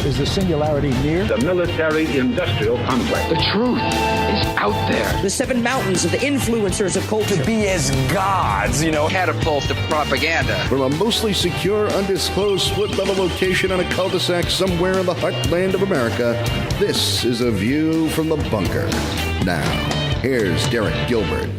Is the singularity near? The military-industrial complex. The truth is out there. The seven mountains of the influencers of culture. To be as gods, Catapult to propaganda. From a mostly secure, undisclosed split-level location on a cul-de-sac somewhere in the heartland of America, this is A View from the Bunker. Now, here's Derek Gilbert.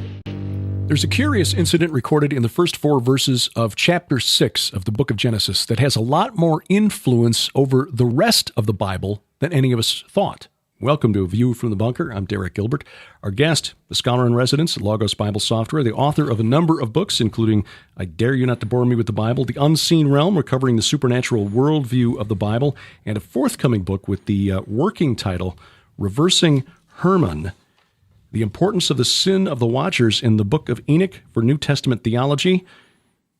There's a curious incident recorded in the first 4 verses of chapter 6 of the book of Genesis that has a lot more influence over the rest of the Bible than any of us thought. Welcome to A View from the Bunker. I'm Derek Gilbert. Our guest, the scholar in residence at Logos Bible Software, the author of a number of books, including I Dare You Not to Bore Me with the Bible, The Unseen Realm, Recovering the Supernatural Worldview of the Bible, and a forthcoming book with the working title, Reversing Hermon, The Importance of the Sin of the Watchers in the Book of Enoch for New Testament Theology.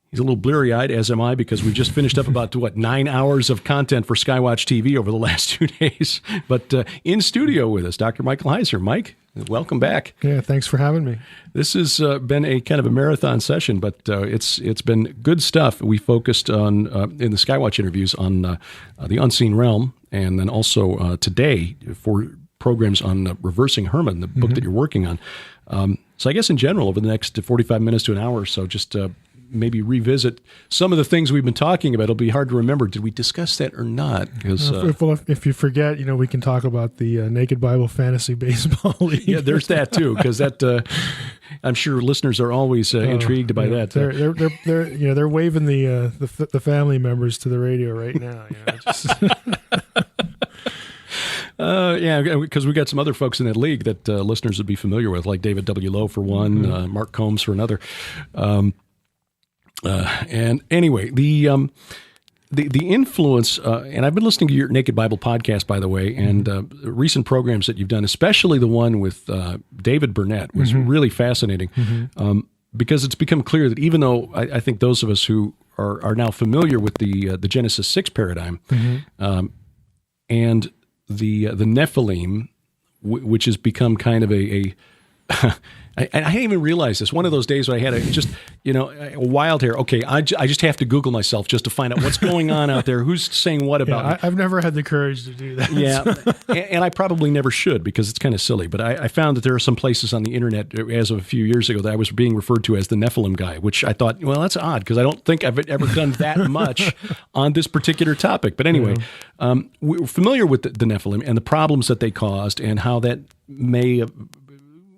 He's a little bleary-eyed, as am I, because we just finished up about, 9 hours of content for Skywatch TV over the last 2 days. But in studio with us, Dr. Michael Heiser. Mike, welcome back. Yeah, thanks for having me. This has been a kind of a marathon session, but it's been good stuff. We focused on, in the Skywatch interviews, on the Unseen Realm, and then also today for programs on Reversing Hermon, the book that you're working on. So I guess in general, over the next 45 minutes to an hour or so, just maybe revisit some of the things we've been talking about. It'll be hard to remember. Did we discuss that or not? Because if you forget, we can talk about the Naked Bible Fantasy Baseball League. Yeah, there's that too, because that I'm sure listeners are always intrigued by that. They're waving the family members to the radio right now. Yeah, because we got some other folks in that league that listeners would be familiar with, like David W. Lowe for one, Mark Combs for another. And anyway, the influence, and I've been listening to your Naked Bible podcast, by the way, and recent programs that you've done, especially the one with David Burnett, was really fascinating, because it's become clear that even though I think those of us who are now familiar with the Genesis 6 paradigm, and the Nephilim, which has become kind of a I didn't even realize this. One of those days when I had a wild hair. Okay, I just have to Google myself just to find out what's going on out there. Who's saying what about me? I've never had the courage to do that. Yeah, and I probably never should because it's kind of silly. But I found that there are some places on the internet as of a few years ago that I was being referred to as the Nephilim guy, which I thought, well, that's odd because I don't think I've ever done that much on this particular topic. But anyway, we're familiar with the Nephilim and the problems that they caused and how that may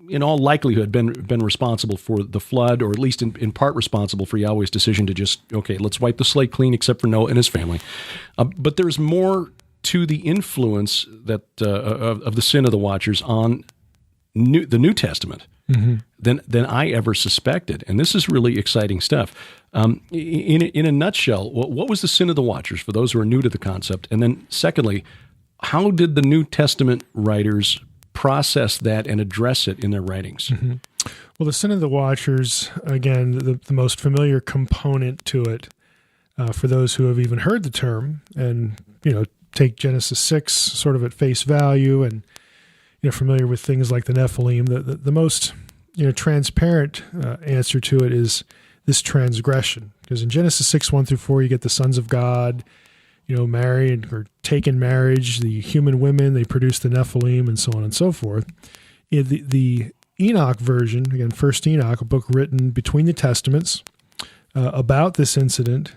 in all likelihood, been responsible for the flood, or at least in part responsible for Yahweh's decision to just, okay, let's wipe the slate clean except for Noah and his family. But there's more to the influence that of the sin of the Watchers on the New Testament than I ever suspected. And this is really exciting stuff. In a nutshell, what was the sin of the Watchers for those who are new to the concept? And then secondly, how did the New Testament writers process that and address it in their writings? Well, the sin of the Watchers, again, the most familiar component to it, for those who have even heard the term and, take Genesis 6 sort of at face value and, familiar with things like the Nephilim, the most, transparent answer to it is this transgression. Because in Genesis 6, 1 through 4, you get the sons of God, marry or take in marriage, the human women, they produce the Nephilim, and so on and so forth. The Enoch version, again, First Enoch, a book written between the Testaments about this incident,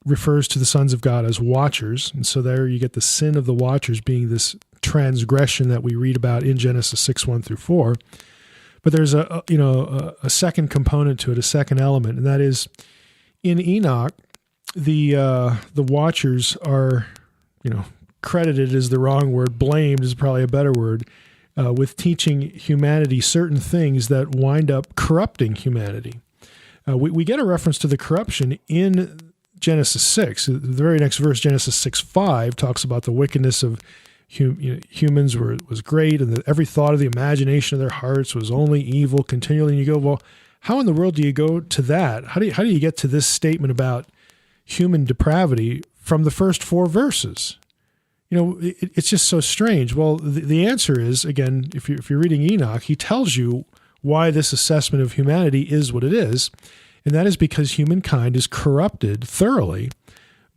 refers to the sons of God as watchers. And so there you get the sin of the Watchers being this transgression that we read about in Genesis 6, 1 through 4. But there's a second component to it, a second element, and that is in Enoch, the Watchers are, credited is the wrong word, blamed is probably a better word, with teaching humanity certain things that wind up corrupting humanity. We get a reference to the corruption in Genesis 6. The very next verse, Genesis 6:5, talks about the wickedness of humans was great, and that every thought of the imagination of their hearts was only evil continually. And you go, well, how in the world do you go to that? How do you get to this statement about human depravity from the first 4 verses? It's just so strange. Well, the answer is, again, if you're reading Enoch, he tells you why this assessment of humanity is what it is, and that is because humankind is corrupted thoroughly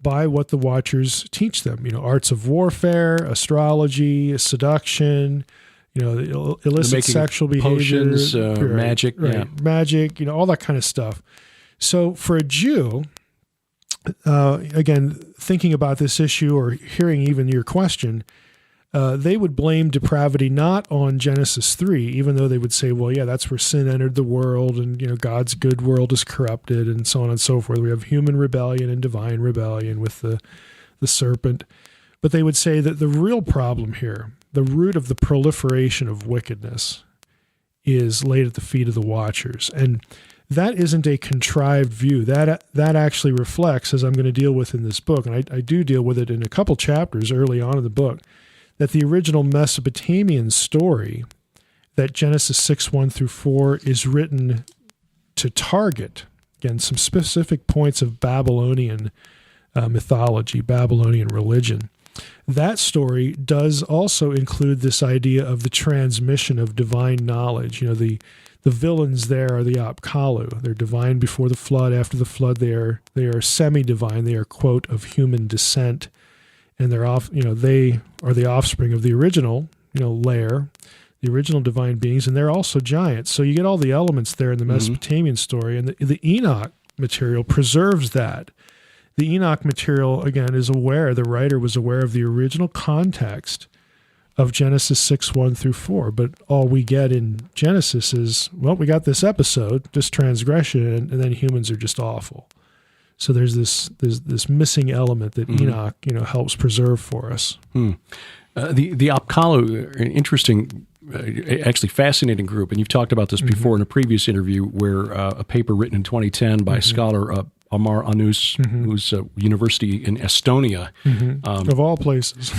by what the Watchers teach them. Arts of warfare, astrology, seduction, illicit sexual behavior, potions, magic, magic, all that kind of stuff. So for a Jew, again, thinking about this issue or hearing even your question, they would blame depravity not on Genesis 3, even though they would say, well, yeah, that's where sin entered the world and, God's good world is corrupted and so on and so forth. We have human rebellion and divine rebellion with the serpent. But they would say that the real problem here, the root of the proliferation of wickedness, is laid at the feet of the Watchers. And that isn't a contrived view. That actually reflects, as I'm going to deal with in this book, and I do deal with it in a couple chapters early on in the book, that the original Mesopotamian story, that Genesis 6:1-4 is written to target, again, some specific points of Babylonian mythology, Babylonian religion. That story does also include this idea of the transmission of divine knowledge. The villains there are the Apkallu. They're divine before the flood. After the flood, they are semi-divine. They are, quote, of human descent. And they are the offspring of the original, layer, the original divine beings, and they're also giants. So you get all the elements there in the Mesopotamian story, and the Enoch material preserves that. The Enoch material, again, the writer was aware of the original context of Genesis 6:1-4, but all we get in Genesis is, well, we got this episode, this transgression, and then humans are just awful. So there's this missing element that Enoch, helps preserve for us. The Apkallu, an interesting, actually fascinating group, and you've talked about this before in a previous interview, where a paper written in 2010 by scholar Amar Anus, who's a university in Estonia, of all places,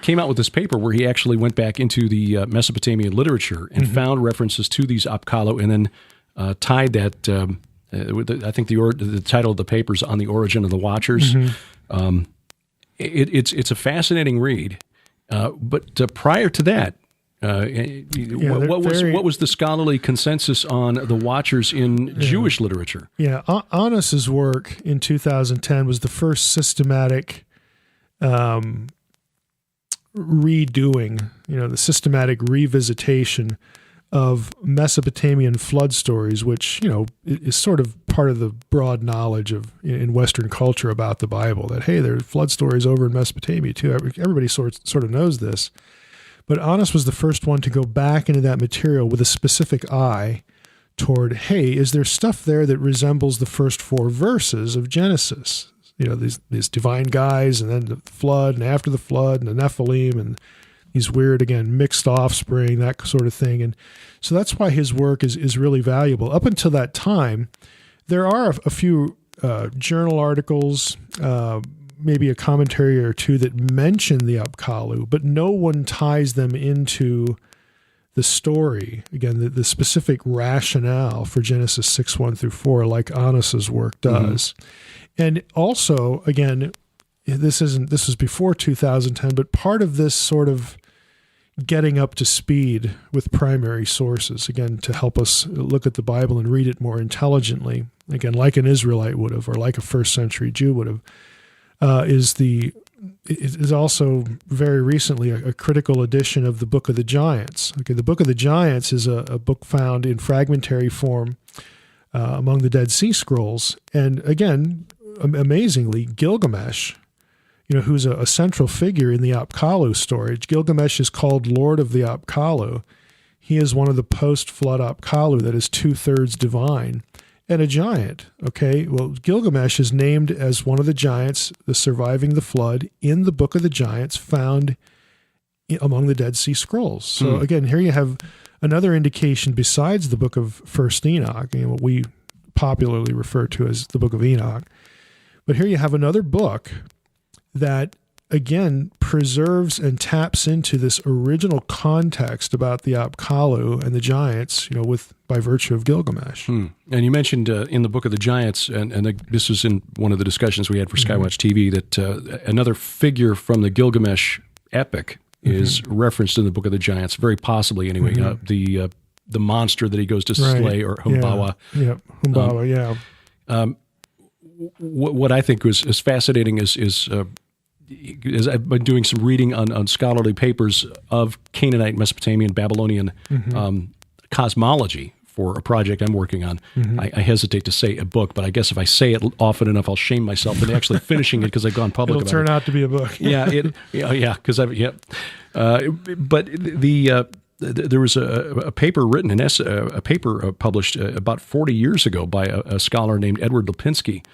came out with this paper where he actually went back into the Mesopotamian literature and found references to these Apkallu, and then tied that. I think the title of the paper is On the Origin of the Watchers. It's a fascinating read. But prior to that, what was the scholarly consensus on the Watchers in Jewish literature? Yeah, Anus's work in 2010 was the first systematic redoing, the systematic revisitation of Mesopotamian flood stories, which, is sort of part of the broad knowledge of in Western culture about the Bible, that, hey, there are flood stories over in Mesopotamia too. Everybody sort of knows this. But Anus was the first one to go back into that material with a specific eye toward, hey, is there stuff there that resembles the first 4 verses of Genesis? These divine guys, and then the flood, and after the flood, and the Nephilim, and these weird, again, mixed offspring, that sort of thing. And so that's why his work is really valuable. Up until that time, there are a few journal articles, maybe a commentary or two that mention the Apkallu, but no one ties them into the story. Again, the specific rationale for Genesis 6:1-4, like Anus's work does. And also, again, this was before 2010, but part of this sort of getting up to speed with primary sources, again, to help us look at the Bible and read it more intelligently, again, like an Israelite would have, or like a first century Jew would have, is also very recently a critical edition of the Book of the Giants. Okay, the Book of the Giants is a book found in fragmentary form among the Dead Sea Scrolls. And again, amazingly, Gilgamesh, who's a central figure in the Apkallu story. Gilgamesh is called Lord of the Apkallu. He is one of the post-flood Apkallu that is 2/3 divine and a giant. Okay, well, Gilgamesh is named as one of the giants, the surviving the flood, in the Book of the Giants, found among the Dead Sea Scrolls. So again, here you have another indication besides the Book of First Enoch, what we popularly refer to as the Book of Enoch. But here you have another book that, again, preserves and taps into this original context about the Apkallu and the giants, by virtue of Gilgamesh. And you mentioned in the Book of the Giants, and this was in one of the discussions we had for Skywatch TV, that another figure from the Gilgamesh epic is referenced in the Book of the Giants, very possibly anyway, the monster that he goes to slay, or Humbawa. Humbawa, what I think is fascinating is I've been doing some reading on scholarly papers of Canaanite, Mesopotamian, Babylonian cosmology for a project I'm working on. I hesitate to say a book, but I guess if I say it often enough, I'll shame myself into actually finishing it because I've gone public It'll turn out to be a book. Because but there was a paper written, a paper published about 40 years ago by a scholar named Edward Lipinski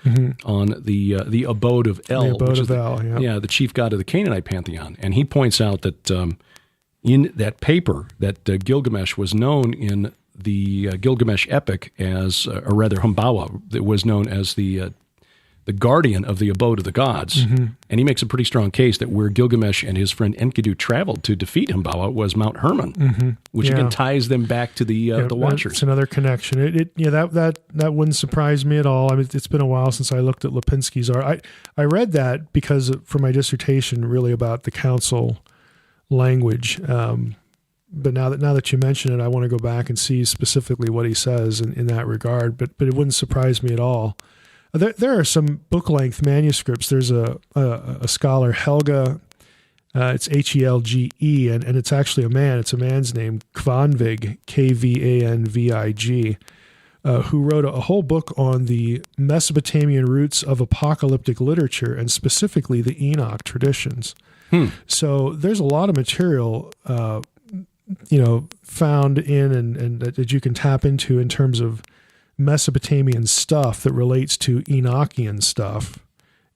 on the abode of El, the abode of El, the chief god of the Canaanite pantheon, and he points out that in that paper that Gilgamesh was known in the Gilgamesh epic as, or rather Humbawa, that was known as the guardian of the abode of the gods. And he makes a pretty strong case that where Gilgamesh and his friend Enkidu traveled to defeat Humbawa was Mount Hermon, which again ties them back to the Watchers. It's another connection. That wouldn't surprise me at all. I mean, it's been a while since I looked at Lipinski's art. I read that because for my dissertation, really about the council language. But now that you mention it, I want to go back and see specifically what he says in that regard. But it wouldn't surprise me at all. There are some book-length manuscripts. There's a scholar, Helge, it's Helge, and it's actually a man. It's a man's name, Kvanvig, Kvanvig, who wrote a whole book on the Mesopotamian roots of apocalyptic literature, and specifically the Enoch traditions. So there's a lot of material found in and that you can tap into in terms of Mesopotamian stuff that relates to Enochian stuff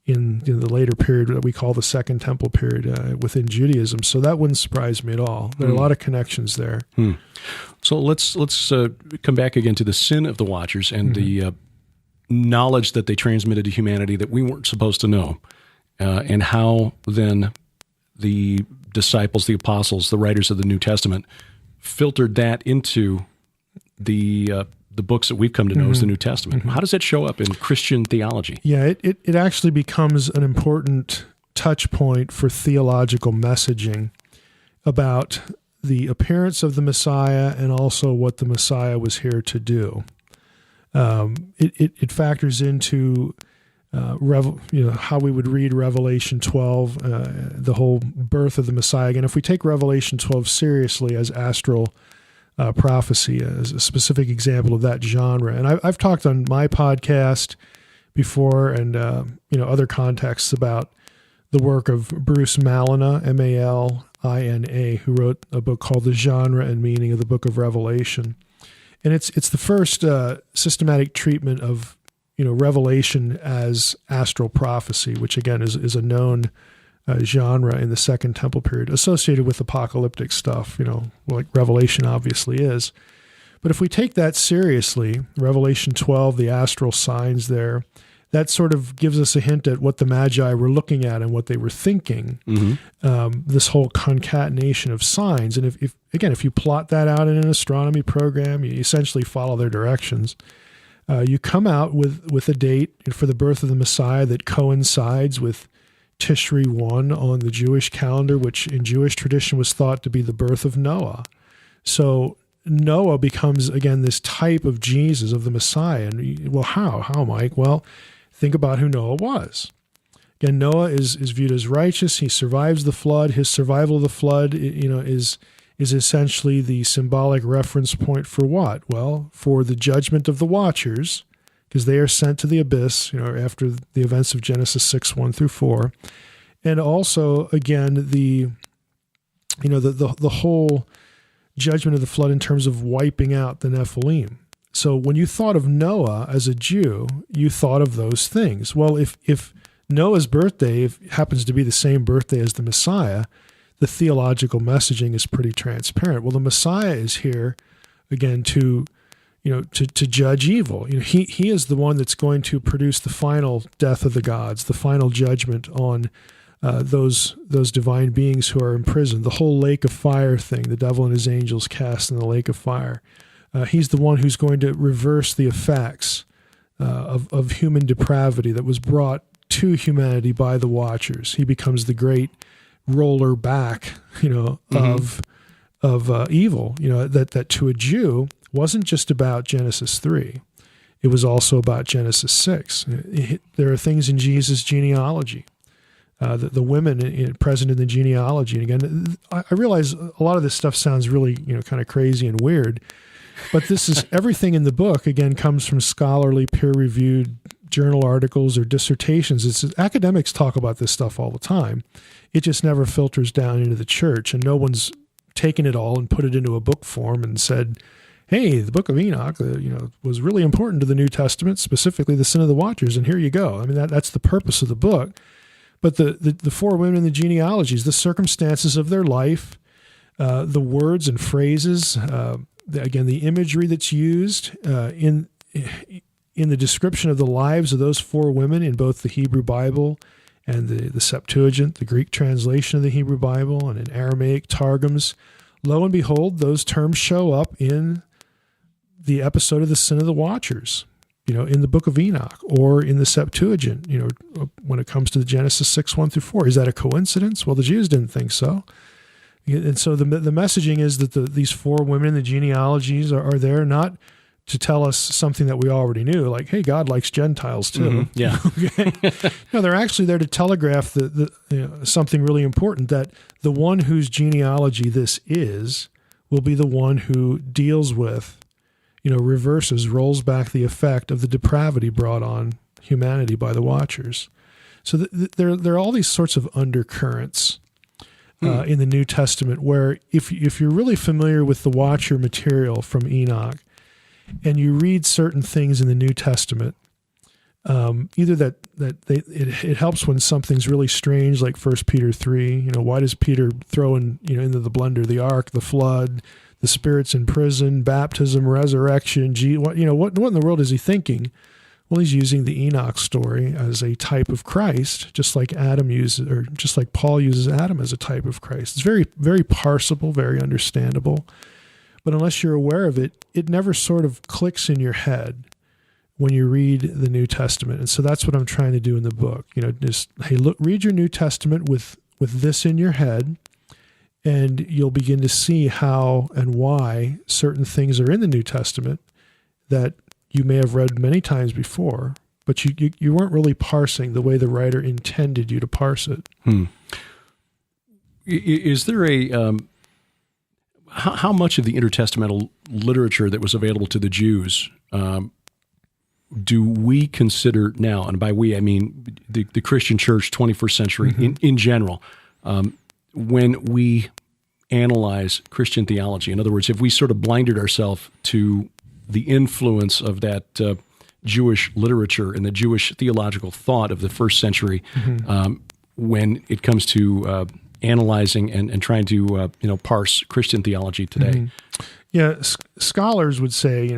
in the later period that we call the Second Temple period within Judaism. So that wouldn't surprise me at all. There are a lot of connections there. So let's come back again to the sin of the Watchers and the knowledge that they transmitted to humanity that we weren't supposed to know, and how then the disciples, the apostles, the writers of the New Testament filtered that into the books that we've come to know as the New Testament. How does that show up in Christian theology? Yeah, it actually becomes an important touch point for theological messaging about the appearance of the Messiah and also what the Messiah was here to do. It factors into how we would read Revelation 12, the whole birth of the Messiah. Again, if we take Revelation 12 seriously as astral prophecy, as a specific example of that genre, and I've talked on my podcast before and other contexts about the work of Bruce Malina, Malina, who wrote a book called The Genre and Meaning of the Book of Revelation, and it's the first systematic treatment of Revelation as astral prophecy, which again is a known genre in the Second Temple period associated with apocalyptic stuff, like Revelation obviously is. But if we take that seriously, Revelation 12, the astral signs there, that sort of gives us a hint at what the Magi were looking at and what they were thinking, this whole concatenation of signs. And if you plot that out in an astronomy program, you essentially follow their directions. You come out with a date for the birth of the Messiah that coincides with Tishri 1 on the Jewish calendar, which in Jewish tradition was thought to be the birth of Noah. So Noah becomes, again, this type of Jesus, of the Messiah. And, well, how? How, Mike? Well, think about who Noah was. Again, Noah is viewed as righteous. He survives the flood. His survival of the flood, is essentially the symbolic reference point for what? Well, for the judgment of the Watchers, because they are sent to the abyss, after the events of Genesis 6, 1 through 4. And also, again, the whole judgment of the flood in terms of wiping out the Nephilim. So when you thought of Noah as a Jew, you thought of those things. Well, if Noah's birthday happens to be the same birthday as the Messiah, the theological messaging is pretty transparent. Well, the Messiah is here, again, to judge evil. He is the one that's going to produce the final death of the gods, the final judgment on those divine beings who are imprisoned. The whole lake of fire thing, the devil and his angels cast in the lake of fire. He's the one who's going to reverse the effects of human depravity that was brought to humanity by the Watchers. He becomes the great roller back, of evil. That to a Jew wasn't just about Genesis 3. it was also about Genesis 6. There are things in Jesus' genealogy, the women present in the genealogy. And again, I realize a lot of this stuff sounds really, kind of crazy and weird, but this is everything in the book, again, comes from scholarly, peer-reviewed journal articles or dissertations. Academics talk about this stuff all the time. It just never filters down into the church, and no one's taken it all and put it into a book form and said, hey, the book of Enoch, was really important to the New Testament, specifically the sin of the watchers, and here you go. I mean, that's the purpose of the book. But the four women in the genealogies, the circumstances of their life, the words and phrases, again, the imagery that's used in the description of the lives of those four women in both the Hebrew Bible and the Septuagint, the Greek translation of the Hebrew Bible, and in Aramaic Targums, lo and behold, those terms show up in the episode of the sin of the watchers, in the book of Enoch, or in the Septuagint, when it comes to the Genesis 6, 1-4. Is that a coincidence? Well, the Jews didn't think so. And so the messaging is that these four women in the genealogies are there not to tell us something that we already knew, like, hey, God likes Gentiles too. Mm-hmm. Yeah. Okay? No, they're actually there to telegraph something really important, that the one whose genealogy this is will be the one who deals with, reverses, rolls back the effect of the depravity brought on humanity by the Watchers. So there are all these sorts of undercurrents in the New Testament where if you're really familiar with the Watcher material from Enoch, and you read certain things in the New Testament, either it helps when something's really strange, like 1 Peter 3. Why does Peter throw into the blender the ark, the flood, the spirits in prison, baptism, resurrection? What in the world is he thinking? Well, he's using the Enoch story as a type of Christ, just like just like Paul uses Adam as a type of Christ. It's very, very parsable, very understandable. But unless you're aware of it, it never sort of clicks in your head when you read the New Testament. And so that's what I'm trying to do in the book. Read your New Testament with this in your head, and you'll begin to see how and why certain things are in the New Testament that you may have read many times before, but you weren't really parsing the way the writer intended you to parse it. Is there a... How much of the intertestamental literature that was available to the Jews do we consider now, and by we I mean the Christian church, 21st century in general, when we analyze Christian theology? In other words, if we sort of blinded ourselves to the influence of that Jewish literature and the Jewish theological thought of the first century, when it comes to analyzing and trying to parse Christian theology today. Yeah, scholars would say,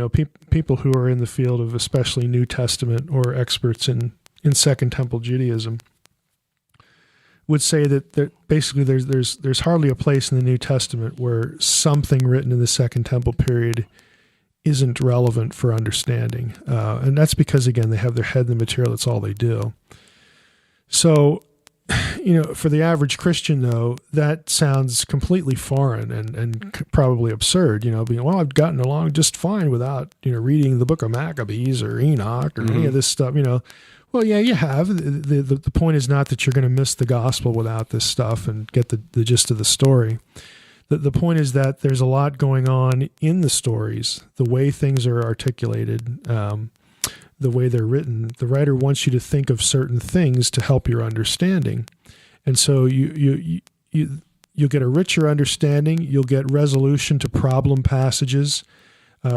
people who are in the field of especially New Testament or experts in Second Temple Judaism would say that basically there's hardly a place in the New Testament where something written in the Second Temple period isn't relevant for understanding, and that's because, again, they have their head in the material. That's all they do. So, for the average Christian, though, that sounds completely foreign and probably absurd, I've gotten along just fine without, reading the book of Maccabees or Enoch or any of this stuff, Well, yeah, you have. The point is not that you're going to miss the gospel without this stuff and get the gist of the story. The point is that there's a lot going on in the stories, the way things are articulated, the way they're written. The writer wants you to think of certain things to help your understanding. And so you'll get a richer understanding. You'll get resolution to problem passages.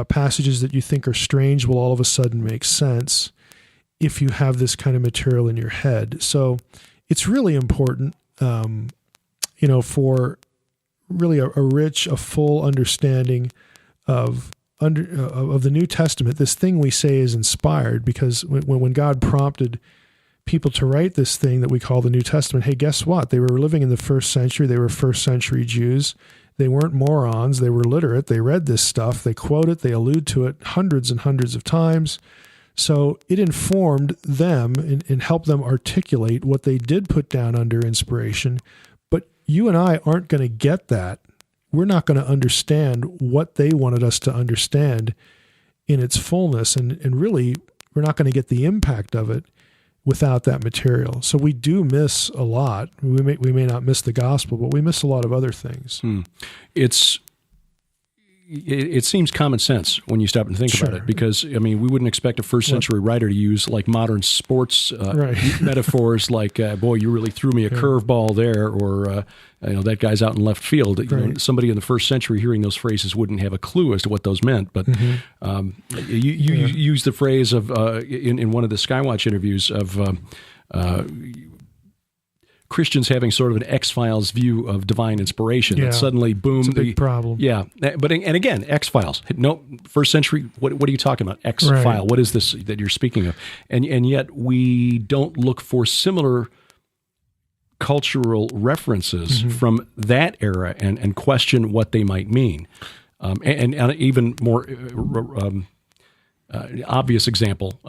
Passages that you think are strange will all of a sudden make sense if you have this kind of material in your head. So it's really important, for really a rich, a full understanding of the New Testament. This thing we say is inspired because when God prompted people to write this thing that we call the New Testament, hey, guess what? They were living in the first century. They were first century Jews. They weren't morons. They were literate. They read this stuff. They quote it. They allude to it hundreds and hundreds of times. So it informed them and helped them articulate what they did put down under inspiration. But you and I aren't going to get that. We're not going to understand what they wanted us to understand in its fullness, and really we're not going to get the impact of it without that material. So we do miss a lot. We may not miss the gospel, but we miss a lot of other things. It seems common sense when you stop and think about it, because I mean, we wouldn't expect a first century writer to use like modern sports metaphors like, boy, you really threw me a curveball there, or that guy's out in left field. You know, somebody in the first century hearing those phrases wouldn't have a clue as to what those meant. But you use the phrase of in one of the Skywatch interviews of Christians having sort of an X-Files view of divine inspiration. That suddenly, boom. It's a big problem. Yeah. But, and again, X-Files. No, first century, what are you talking about? X-File. What is this that you're speaking of? And yet we don't look for similar cultural references from that era and question what they might mean. And even more obvious example,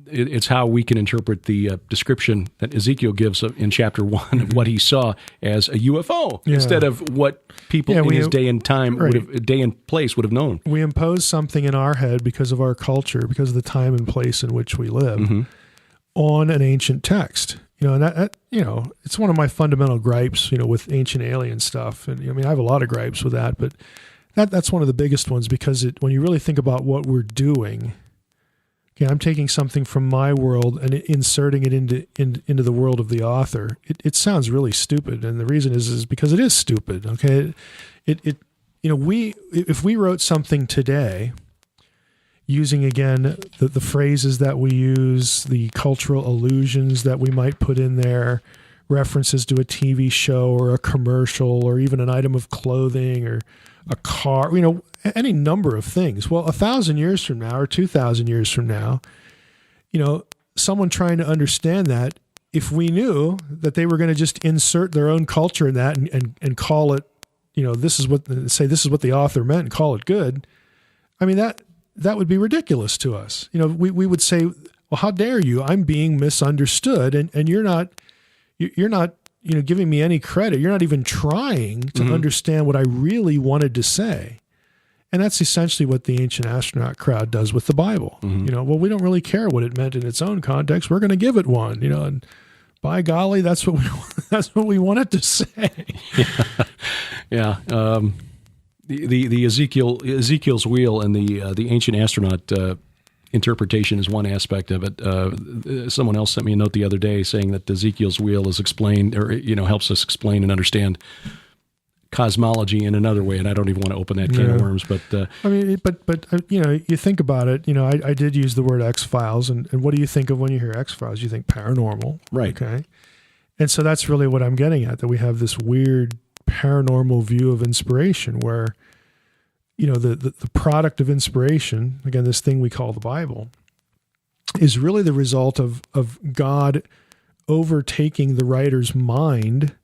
it's how we can interpret the description that Ezekiel gives in chapter 1 of what he saw as a UFO instead of what people in his day and time day and place would have known. We impose something in our head because of our culture, because of the time and place in which we live, on an ancient text. And that it's one of my fundamental gripes, with ancient alien stuff. And I mean, I have a lot of gripes with that, but that's one of the biggest ones, because when you really think about what we're doing. Okay, I'm taking something from my world and inserting it into the world of the author. It sounds really stupid, and the reason is because it is stupid. Okay, if we wrote something today, using again the phrases that we use, the cultural allusions that we might put in there, references to a TV show or a commercial or even an item of clothing or a car, any number of things. Well, 1,000 years from now or 2,000 years from now, someone trying to understand that, if we knew that they were going to just insert their own culture in that and call it, this is what the author meant and call it good, I mean, that would be ridiculous to us. We would say, well, how dare you? I'm being misunderstood, and you're not giving me any credit. You're not even trying to understand what I really wanted to say. And that's essentially what the ancient astronaut crowd does with the Bible. Well, we don't really care what it meant in its own context. We're going to give it one, and by golly, that's what we wanted to say. Yeah. The Ezekiel's wheel and the ancient astronaut interpretation is one aspect of it. Someone else sent me a note the other day saying that Ezekiel's wheel is explained, or helps us explain and understand cosmology in another way, and I don't even want to open that can of worms. But I mean, but you think about it. I did use the word X-Files, and what do you think of when you hear X-Files? You think paranormal, right? Okay, and so that's really what I'm getting at. That we have this weird paranormal view of inspiration, where the product of inspiration, again, this thing we call the Bible, is really the result of God overtaking the writer's mind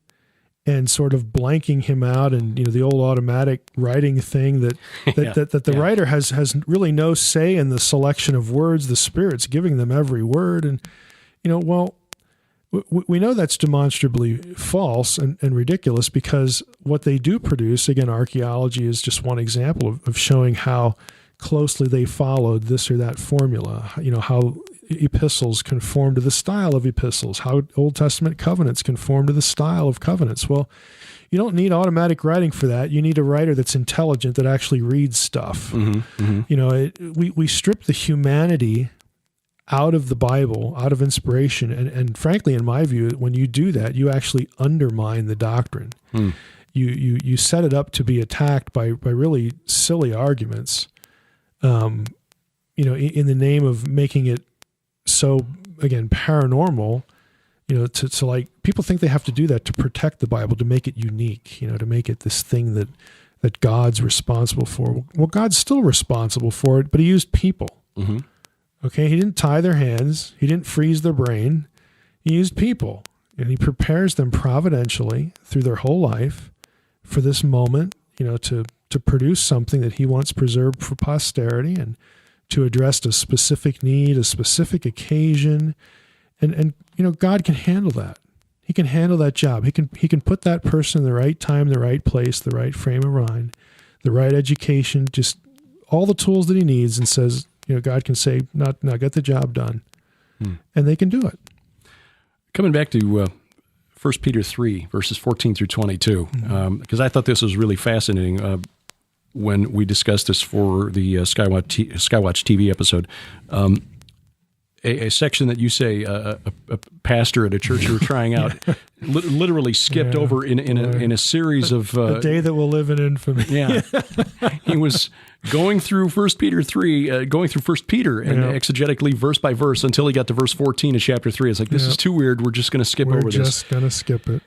and sort of blanking him out, and the old automatic writing thing that the writer has really no say in the selection of words. The Spirit's giving them every word, and we know that's demonstrably false and ridiculous, because what they do produce, again, archaeology is just one example of showing how closely they followed this or that formula. How epistles conform to the style of epistles, how Old Testament covenants conform to the style of covenants. Well, you don't need automatic writing for that. You need a writer that's intelligent, that actually reads stuff. We strip the humanity out of the Bible, out of inspiration, and frankly, in my view, when you do that, you actually undermine the doctrine. You set it up to be attacked by really silly arguments, in the name of making it so, again, paranormal, to like, people think they have to do that to protect the Bible, to make it unique, to make it this thing that God's responsible for. Well, God's still responsible for it, but he used people. Okay, he didn't tie their hands. He didn't freeze their brain. He used people, and he prepares them providentially through their whole life for this moment, to produce something that he wants preserved for posterity, and to address a specific need, a specific occasion. And God can handle that. He can handle that job. He can put that person in the right time, the right place, the right frame of mind, the right education, just all the tools that he needs and says, God can say, now get the job done. And they can do it. Coming back to 1 Peter 3, verses 14 through 22, because I thought this was really fascinating when we discussed this for the Skywatch TV episode. A section that you say a pastor at a church you were trying out literally skipped over in a series of... a day that will live in infamy. Yeah. He was going through 1 Peter 3, going through 1 Peter and exegetically verse by verse until he got to verse 14 of chapter 3. It's like, this is too weird. We're just going to skip over this. We're just going to skip it.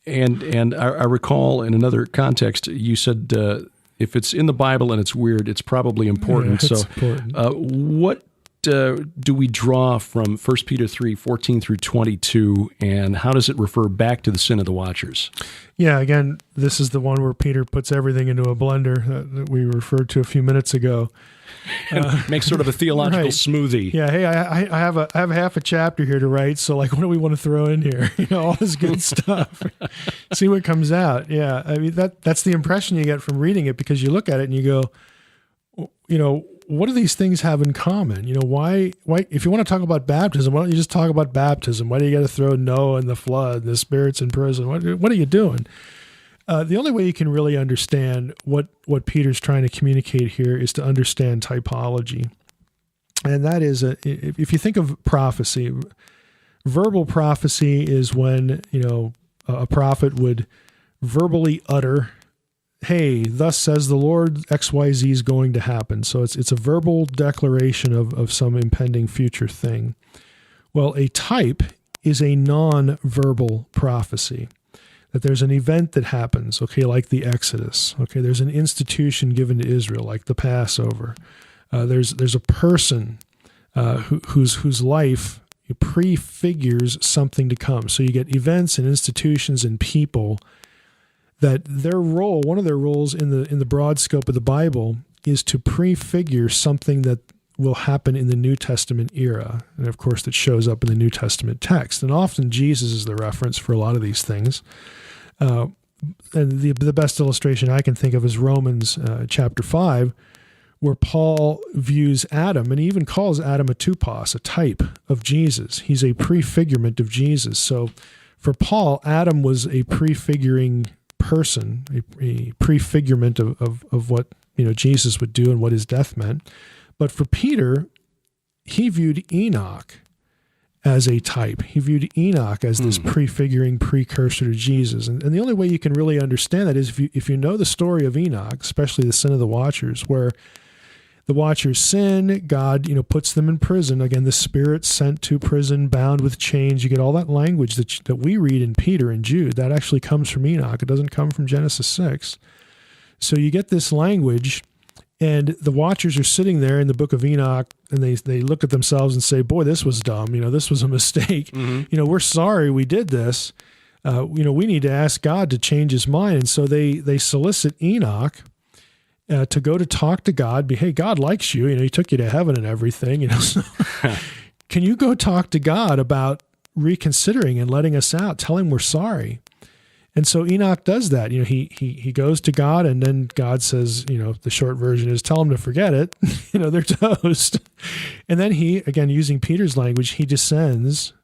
And I recall in another context, you said if it's in the Bible and it's weird, it's probably important. Yeah, it's important. What do we draw from 1 Peter 3, 14 through 22, and how does it refer back to the sin of the watchers? Yeah, again, this is the one where Peter puts everything into a blender that we referred to a few minutes ago. Makes sort of a theological smoothie. Yeah, hey, I have half a chapter here to write, so like, what do we want to throw in here? All this good stuff. See what comes out. Yeah, I mean, that's the impression you get from reading it, because you look at it and you go, what do these things have in common? Why, if you want to talk about baptism, why don't you just talk about baptism? Why do you got to throw Noah and the flood, and the spirits in prison? What are you doing? The only way you can really understand what Peter's trying to communicate here is to understand typology. And that is, if you think of prophecy, verbal prophecy is when, a prophet would verbally utter, hey, thus says the Lord, XYZ is going to happen. So it's a verbal declaration of some impending future thing. Well, a type is a non-verbal prophecy, that there's an event that happens, like the Exodus. There's an institution given to Israel, like the Passover. There's a person whose life prefigures something to come. So you get events and institutions and people that their role, one of their roles in the broad scope of the Bible, is to prefigure something that will happen in the New Testament era. And of course, that shows up in the New Testament text. And often Jesus is the reference for a lot of these things. And the best illustration I can think of is Romans chapter 5, where Paul views Adam, and he even calls Adam a tupos, a type of Jesus. He's a prefigurement of Jesus. So for Paul, Adam was a prefiguring person, a prefigurement of what Jesus would do and what his death meant. But for Peter, he viewed Enoch as a type. He viewed Enoch as this prefiguring precursor to Jesus. And the only way you can really understand that is if you know the story of Enoch, especially the sin of the watchers, where the watchers sin, God, puts them in prison. Again, the Spirit sent to prison, bound with chains. You get all that language that we read in Peter and Jude. That actually comes from Enoch. It doesn't come from Genesis 6. So you get this language, and the watchers are sitting there in the book of Enoch, and they look at themselves and say, boy, this was dumb. This was a mistake. We're sorry we did this. We need to ask God to change his mind. And so they solicit Enoch to go to talk to God, hey, God likes you, he took you to heaven and everything, so can you go talk to God about reconsidering and letting us out? Tell him we're sorry. And so Enoch does that. He goes to God, and then God says, the short version is, tell him to forget it. They're toast. And then he, again, using Peter's language, he descends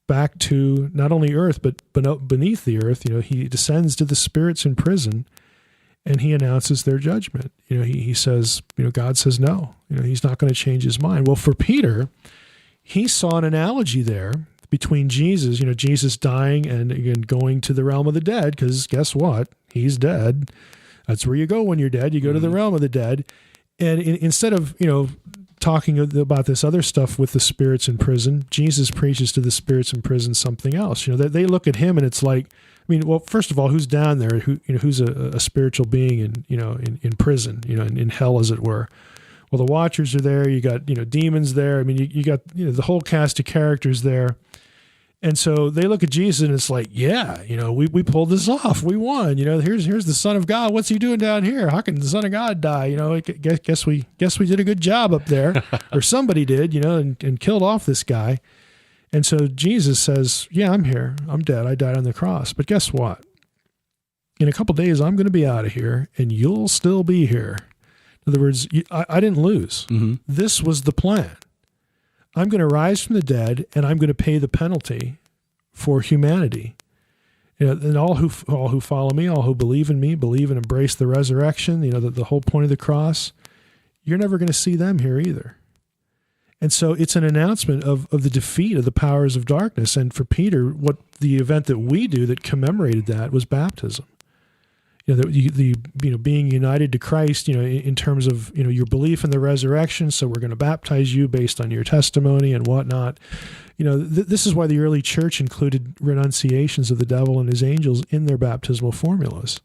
back to not only earth, but beneath the earth. He descends to the spirits in prison, and he announces their judgment. He says, God says no. He's not going to change his mind. Well, for Peter, he saw an analogy there between Jesus, Jesus dying and again going to the realm of the dead, because guess what? He's dead. That's where you go when you're dead. You go to the realm of the dead. And instead of, talking about this other stuff with the spirits in prison, Jesus preaches to the spirits in prison something else. They look at him and it's like, well, first of all, who's down there? Who's a spiritual being in prison, in hell, as it were? Well, the watchers are there. You got, demons there. You got, the whole cast of characters there. And so they look at Jesus and it's like, yeah, we pulled this off. We won. Here's the Son of God. What's he doing down here? How can the Son of God die? Guess we did a good job up there, or somebody did, and killed off this guy. And so Jesus says, yeah, I'm here. I'm dead. I died on the cross. But guess what? In a couple days, I'm going to be out of here, and you'll still be here. In other words, I didn't lose. Mm-hmm. This was the plan. I'm going to rise from the dead, and I'm going to pay the penalty for humanity. And all who follow me, all who believe in me, believe and embrace the resurrection, the whole point of the cross, you're never going to see them here either. And so it's an announcement of the defeat of the powers of darkness. And for Peter, what the event that we do that commemorated that was baptism. Being united to Christ, in terms of, your belief in the resurrection. So we're going to baptize you based on your testimony and whatnot. This is why the early church included renunciations of the devil and his angels in their baptismal formulas.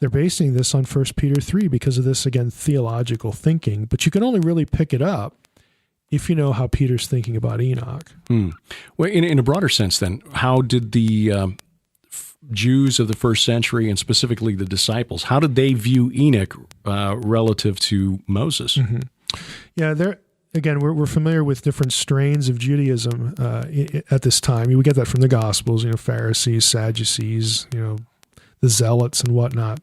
They're basing this on 1 Peter 3 because of this, again, theological thinking. But you can only really pick it up if you know how Peter's thinking about Enoch. Well, in a broader sense, then, how did the Jews of the first century, and specifically the disciples, how did they view Enoch relative to Moses? Mm-hmm. Yeah, again, we're familiar with different strains of Judaism at this time. We get that from the Gospels, Pharisees, Sadducees, the Zealots and whatnot.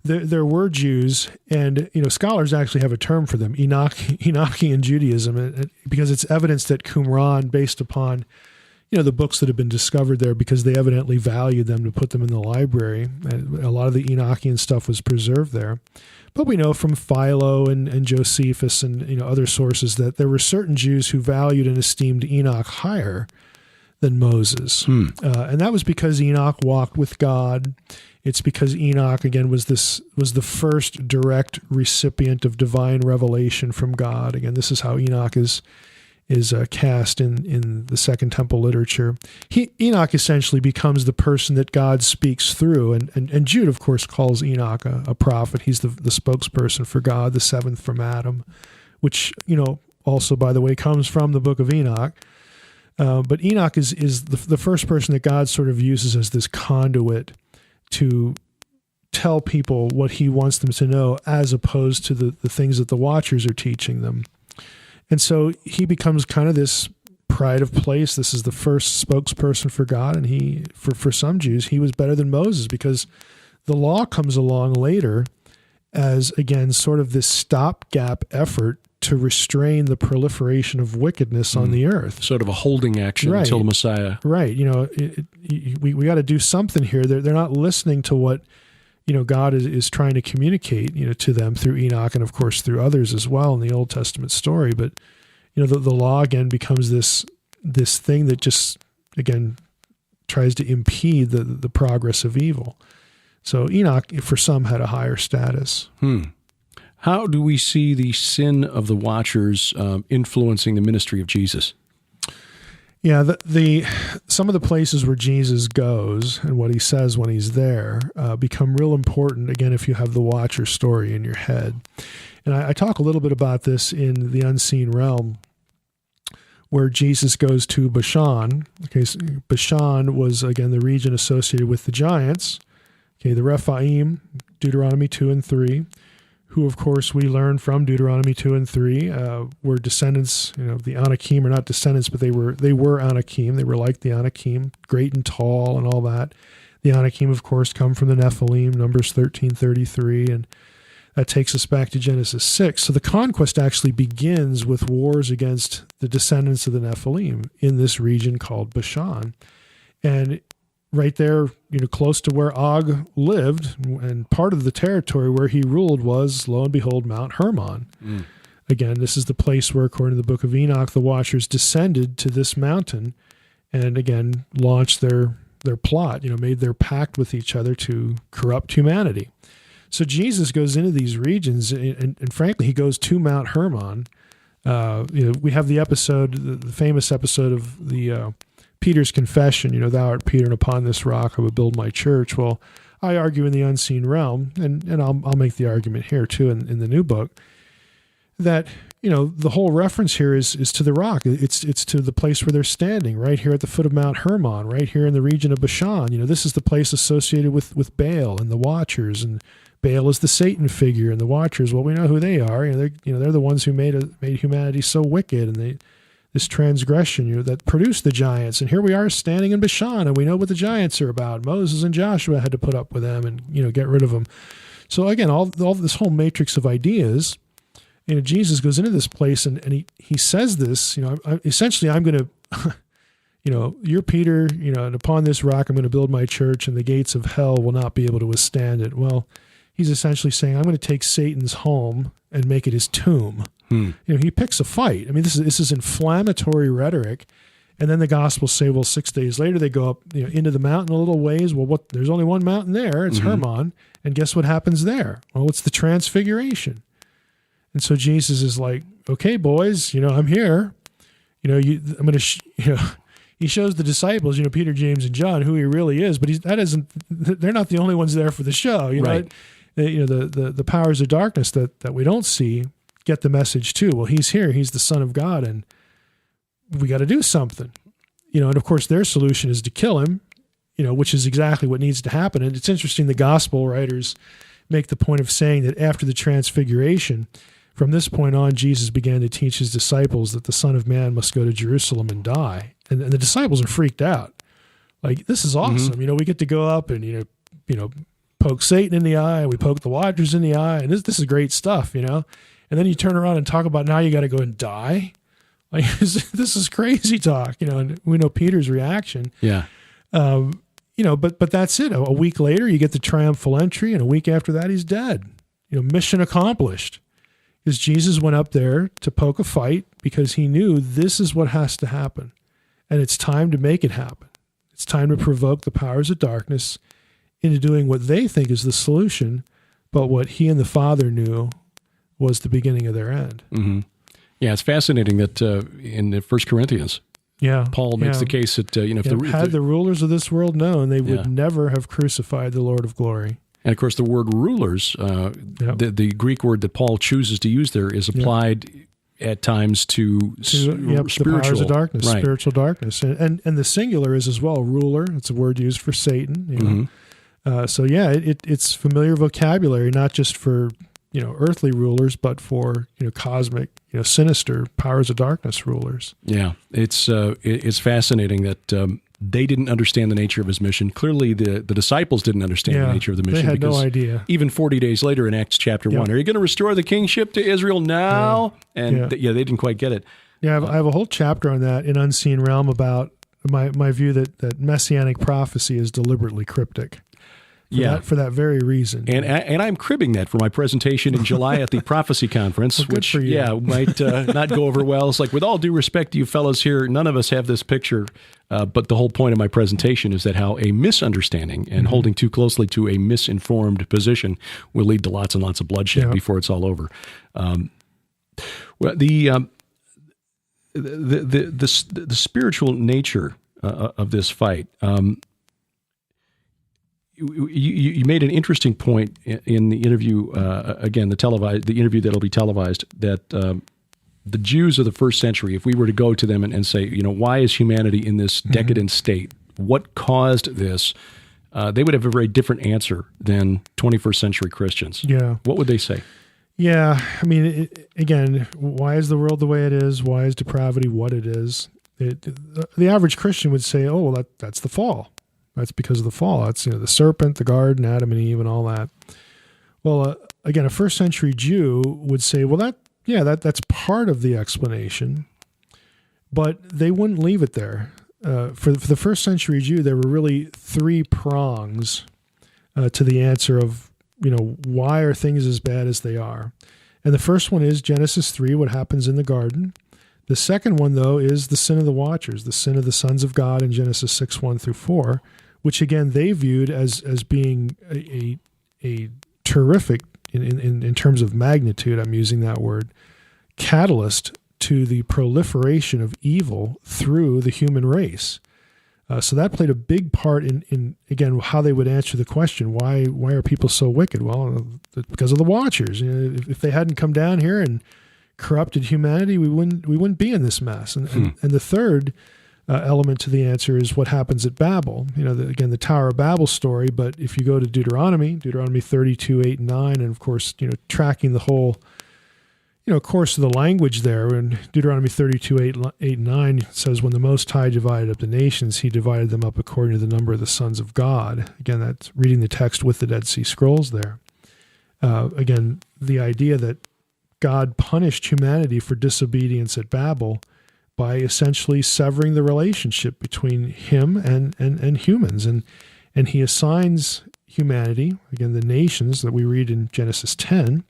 There were Jews, and scholars actually have a term for them, Enochian Judaism, because it's evidence that Qumran, based upon the books that have been discovered there, because they evidently valued them to put them in the library. And a lot of the Enochian stuff was preserved there. But we know from Philo and Josephus and other sources that there were certain Jews who valued and esteemed Enoch higher than Moses. And that was because Enoch walked with God. It's because Enoch, again, was the first direct recipient of divine revelation from God. Again, this is how Enoch is cast in the Second Temple literature. Enoch essentially becomes the person that God speaks through, and Jude, of course, calls Enoch a prophet. He's the spokesperson for God, the seventh from Adam, which also, by the way, comes from the book of Enoch. But Enoch is the first person that God sort of uses as this conduit to tell people what he wants them to know, as opposed to the things that the Watchers are teaching them. And so he becomes kind of this pride of place. This is the first spokesperson for God, and for some Jews, he was better than Moses, because the law comes along later as, again, sort of this stopgap effort to restrain the proliferation of wickedness on the earth. Sort of a holding action until the Messiah. Right. We got to do something here. They're not listening to what God is trying to communicate, to them through Enoch, and of course through others as well in the Old Testament story. But the law again becomes this thing that just, again, tries to impede the progress of evil. So Enoch, for some, had a higher status. How do we see the sin of the Watchers influencing the ministry of Jesus? Yeah, some of the places where Jesus goes and what he says when he's there become real important, again, if you have the Watcher story in your head. And I talk a little bit about this in The Unseen Realm, where Jesus goes to Bashan. Okay, so Bashan was, again, the region associated with the giants. Okay, the Rephaim, Deuteronomy 2 and 3, who, of course, we learn from Deuteronomy 2 and 3, were descendants, the Anakim are not descendants, but they were Anakim. They were like the Anakim, great and tall and all that. The Anakim, of course, come from the Nephilim, Numbers 13:33, and that takes us back to Genesis 6. So the conquest actually begins with wars against the descendants of the Nephilim in this region called Bashan. And right there, close to where Og lived, and part of the territory where he ruled was, lo and behold, Mount Hermon. Again, this is the place where, according to the book of Enoch, the Watchers descended to this mountain and, again, launched their plot, made their pact with each other to corrupt humanity. So Jesus goes into these regions, and frankly, he goes to Mount Hermon. We have the famous episode of the Peter's confession, thou art Peter, and upon this rock I will build my church. Well, I argue in The Unseen Realm, and I'll make the argument here too in the new book, that the whole reference here is to the rock. It's to the place where they're standing, right here at the foot of Mount Hermon, right here in the region of Bashan. This is the place associated with Baal and the Watchers, and Baal is the Satan figure, and the Watchers, well, we know who they are. They're the ones who made humanity so wicked, and this transgression, that produced the giants. And here we are standing in Bashan, and we know what the giants are about. Moses and Joshua had to put up with them and, get rid of them. So again, all this whole matrix of ideas, Jesus goes into this place and he says this, essentially I'm going to, you're Peter, and upon this rock I'm going to build my church and the gates of hell will not be able to withstand it. Well, he's essentially saying, I'm going to take Satan's home and make it his tomb. He picks a fight. I mean, this is inflammatory rhetoric. And then the Gospels say, well, 6 days later they go up into the mountain a little ways. Well, there's only one mountain there. It's Hermon. And guess what happens there? Well, it's the transfiguration. And so Jesus is like, okay, boys, I'm here. I'm going to, he shows the disciples, Peter, James, and John, who he really is. But they're not the only ones there for the show. Right. The powers of darkness that we don't see get the message too. Well, he's here. He's the Son of God, and we got to do something. And of course, their solution is to kill him. Which is exactly what needs to happen. And it's interesting. The gospel writers make the point of saying that after the transfiguration, from this point on, Jesus began to teach his disciples that the Son of Man must go to Jerusalem and die. And the disciples are freaked out. Like, this is awesome. We get to go up and, poke Satan in the eye. We poke the watchers in the eye. And this is great stuff, And then you turn around and talk about now you got to go and die. Like, this is crazy talk, and we know Peter's reaction. Yeah. But that's it. A week later, you get the triumphal entry, and a week after that, he's dead. Mission accomplished. Because Jesus went up there to poke a fight because he knew this is what has to happen. And it's time to make it happen. It's time to provoke the powers of darkness into doing what they think is the solution, but what he and the Father knew was the beginning of their end. Mm-hmm. Yeah, it's fascinating that in 1 Corinthians, Paul makes the case that had the rulers of this world known, they would never have crucified the Lord of glory. And of course, the word rulers, the Greek word that Paul chooses to use there, is applied at times to spiritual, the powers of darkness, right. Spiritual darkness, and the singular is as well ruler. It's a word used for Satan. It's familiar vocabulary, not just for earthly rulers, but for cosmic, sinister powers of darkness rulers. Yeah, it's fascinating that they didn't understand the nature of his mission. Clearly, the disciples didn't understand the nature of the mission. They had no idea. Even 40 days later in Acts chapter 1, are you going to restore the kingship to Israel now? Yeah. And they didn't quite get it. Yeah, I have a whole chapter on that in Unseen Realm about my view that messianic prophecy is deliberately cryptic. For that very reason. And I'm cribbing that for my presentation in July at the Prophecy Conference, which might not go over well. It's like, with all due respect to you fellows here, none of us have this picture, but the whole point of my presentation is that how a misunderstanding and holding too closely to a misinformed position will lead to lots and lots of bloodshed before it's all over. The spiritual nature of this fight. You made an interesting point in the interview, the interview that'll be televised, that the Jews of the first century, if we were to go to them and say, why is humanity in this decadent state? What caused this? They would have a very different answer than 21st century Christians. Yeah. What would they say? Yeah. I mean, again, why is the world the way it is? Why is depravity what it is? The average Christian would say, oh, well, that's the fall. That's because of the fall. That's the serpent, the garden, Adam and Eve, and all that. Well, again, a first century Jew would say, well, that's part of the explanation, but they wouldn't leave it there. For the first century Jew, there were really three prongs to the answer of why are things as bad as they are. And the first one is Genesis 3, what happens in the garden. The second one, though, is the sin of the watchers, the sin of the sons of God in Genesis 6, 1 through 4. Which again they viewed as being a terrific, in terms of magnitude, I'm using that word, catalyst to the proliferation of evil through the human race. So that played a big part in again how they would answer the question, why are people so wicked? Well, because of the watchers. If they hadn't come down here and corrupted humanity, we wouldn't be in this mess. And the third element to the answer is what happens at Babel. The Tower of Babel story, but if you go to Deuteronomy 32, 8, and 9, and of course, tracking the whole, course of the language there, in Deuteronomy 32, 8, and 9, it says, when the Most High divided up the nations, he divided them up according to the number of the sons of God. Again, that's reading the text with the Dead Sea Scrolls there. again, the idea that God punished humanity for disobedience at Babel by essentially severing the relationship between him and humans. And he assigns humanity, again, the nations that we read in Genesis 10,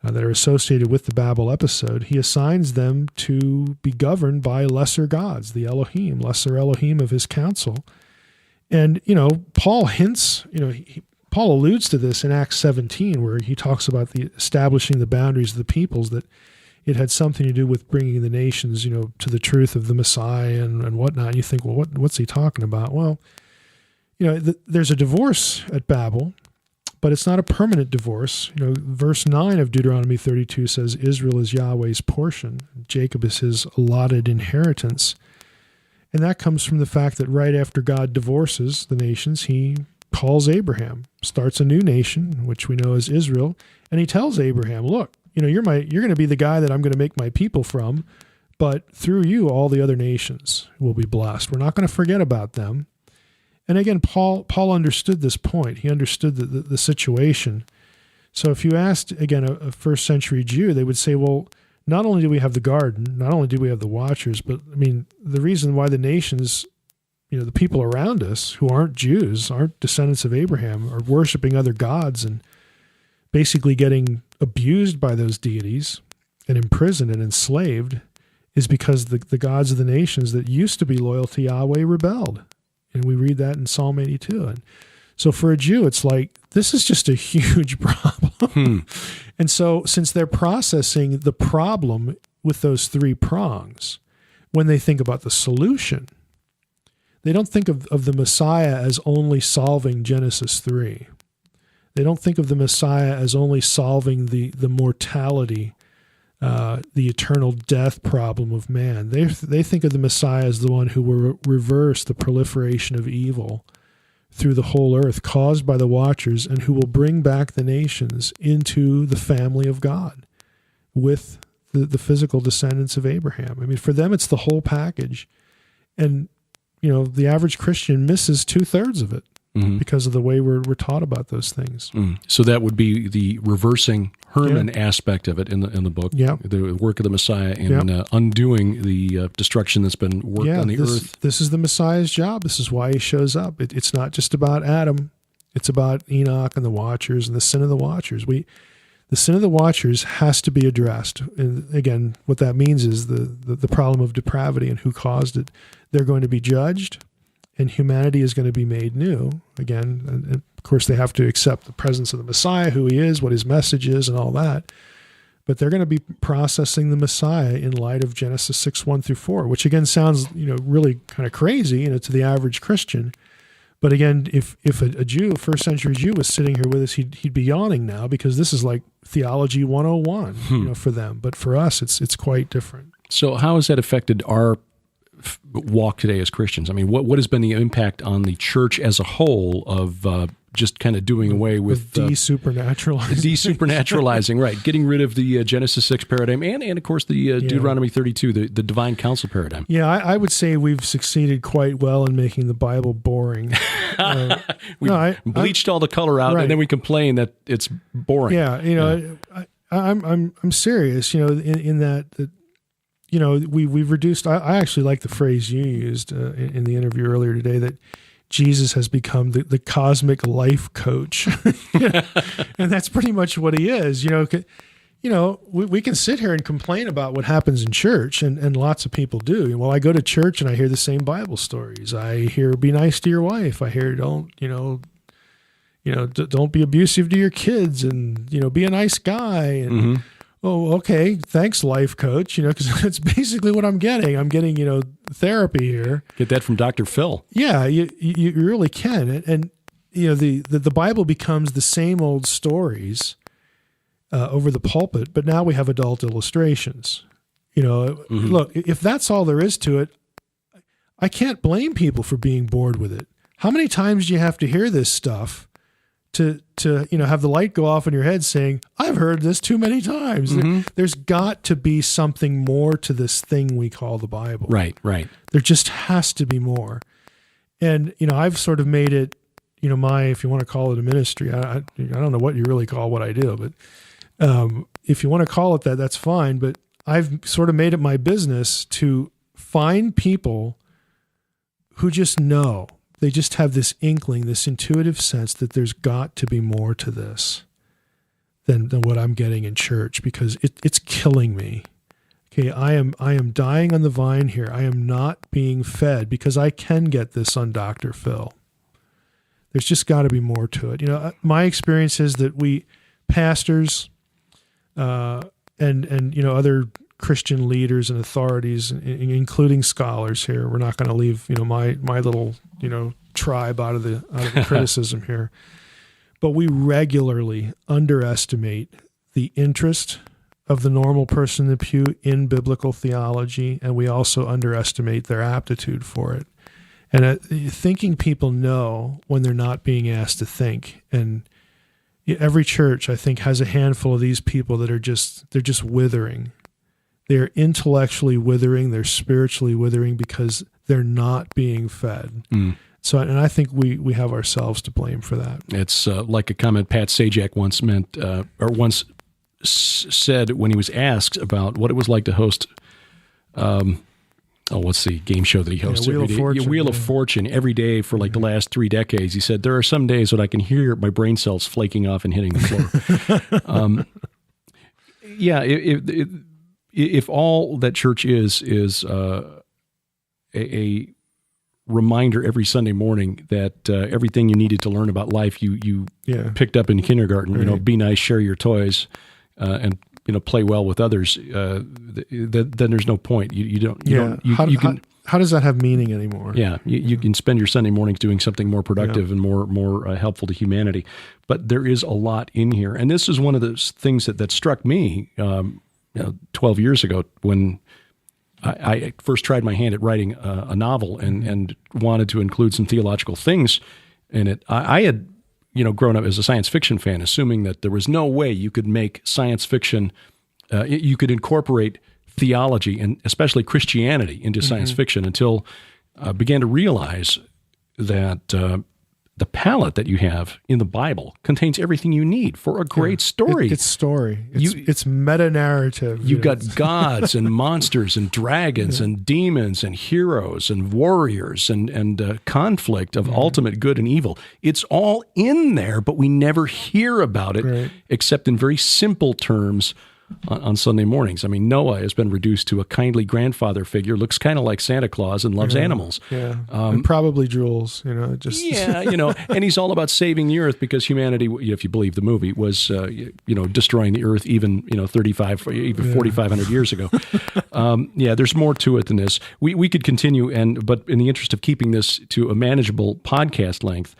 that are associated with the Babel episode, he assigns them to be governed by lesser gods, the Elohim, lesser Elohim of his council. And, Paul hints, Paul alludes to this in Acts 17, where he talks about the establishing the boundaries of the peoples, that it had something to do with bringing the nations, to the truth of the Messiah and whatnot. And you think, well, what's he talking about? Well, there's a divorce at Babel, but it's not a permanent divorce. Verse 9 of Deuteronomy 32 says, Israel is Yahweh's portion. Jacob is his allotted inheritance. And that comes from the fact that right after God divorces the nations, he calls Abraham, starts a new nation, which we know as Israel, and he tells Abraham, look, you're going to be the guy that I'm going to make my people from, but through you, all the other nations will be blessed. We're not going to forget about them. And again, Paul understood this point. He understood the situation. So if you asked, again, a first century Jew, they would say, well, not only do we have the garden, not only do we have the watchers, but the reason why the nations, the people around us who aren't Jews, aren't descendants of Abraham, are worshiping other gods and basically getting abused by those deities and imprisoned and enslaved, is because the gods of the nations that used to be loyal to Yahweh rebelled. And we read that in Psalm 82. And so for a Jew, it's like, this is just a huge problem. And so since they're processing the problem with those three prongs, when they think about the solution, they don't think of the Messiah as only solving Genesis 3. They don't think of the Messiah as only solving the mortality, the eternal death problem of man. They think of the Messiah as the one who will reverse the proliferation of evil through the whole earth caused by the watchers, and who will bring back the nations into the family of God with the physical descendants of Abraham. For them, it's the whole package. And, the average Christian misses 2/3 of it. Because of the way we're taught about those things. So that would be the reversing Hermon aspect of it in the book. Yeah. The work of the Messiah and undoing the destruction that's been worked on the earth. This is the Messiah's job. This is why he shows up. It's not just about Adam. It's about Enoch and the Watchers and the sin of the Watchers. The sin of the Watchers has to be addressed. And again, what that means is the problem of depravity and who caused it. They're going to be judged, and humanity is going to be made new again. And of course, they have to accept the presence of the Messiah, who he is, what his message is, and all that. But they're going to be processing the Messiah in light of Genesis 6:1-4, which again sounds, really kind of crazy, to the average Christian. But again, if a Jew, a first century Jew, was sitting here with us, he'd be yawning now, because this is like Theology 101, for them. But for us, it's quite different. So how has that affected our walk today as Christians? What has been the impact on the church as a whole of just kind of doing away with desupernaturalizing, right? Getting rid of the Genesis 6 paradigm and of course the Deuteronomy 32, the divine counsel paradigm. Yeah, I would say we've succeeded quite well in making the Bible boring. We bleached all the color out, and then we complain that it's boring. Yeah, I'm serious. In that. We've reduced. I actually like the phrase you used in the interview earlier today, that Jesus has become the cosmic life coach, and that's pretty much what he is. We can sit here and complain about what happens in church, and lots of people do. Well, I go to church and I hear the same Bible stories. I hear "be nice to your wife." I hear don't be abusive to your kids, and be a nice guy. And oh, okay, thanks, life coach, because that's basically what I'm getting. I'm getting, therapy here. Get that from Dr. Phil. Yeah, you really can. And the Bible becomes the same old stories over the pulpit, but now we have adult illustrations. Look, if that's all there is to it, I can't blame people for being bored with it. How many times do you have to hear this stuff to have the light go off in your head saying, I've heard this too many times? There's got to be something more to this thing we call the Bible. Right. There just has to be more. And, I've sort of made it, if you want to call it a ministry, I don't know what you really call what I do, but if you want to call it that, that's fine. But I've sort of made it my business to find people who just know, they just have this inkling, this intuitive sense that there's got to be more to this than what I'm getting in church, because it's killing me. Okay, I am dying on the vine here. I am not being fed because I can get this on Dr. Phil. There's just got to be more to it. My experience is that we pastors and other Christian leaders and authorities, including scholars here, we're not going to leave my little tribe out of the criticism here, but we regularly underestimate the interest of the normal person in the pew in biblical theology, and we also underestimate their aptitude for it. And thinking people know when they're not being asked to think. And every church, I think, has a handful of these people that they're just withering. They're intellectually withering, they're spiritually withering because they're not being fed. So, and I think we have ourselves to blame for that. It's like a comment Pat Sajak once said when he was asked about what it was like to host, what's the game show that he hosts? Wheel of Fortune every day for like the last 3 decades. He said, there are some days when I can hear my brain cells flaking off and hitting the floor. If all that church is a reminder every Sunday morning that everything you needed to learn about life you picked up in kindergarten, right. Be nice, share your toys, and play well with others, then there's no point. How does that have meaning anymore? Yeah, you can spend your Sunday mornings doing something more productive and more helpful to humanity. But there is a lot in here, and this is one of those things that struck me 12 years ago when I first tried my hand at writing a novel and wanted to include some theological things in it. I had grown up as a science fiction fan, assuming that there was no way you could make science fiction, you could incorporate theology and especially Christianity into science fiction, until I began to realize that the palette that you have in the Bible contains everything you need for a great story. It's story. It's meta-narrative. You've got gods and monsters and dragons and demons and heroes and warriors and conflict of ultimate good and evil. It's all in there, but we never hear about it except in very simple terms on Sunday mornings. I mean, Noah has been reduced to a kindly grandfather figure, looks kind of like Santa Claus and loves animals. Yeah, and probably drools, and he's all about saving the earth because humanity, if you believe the movie, was, destroying the earth even 4,500 years ago. There's more to it than this. We could continue, but in the interest of keeping this to a manageable podcast length,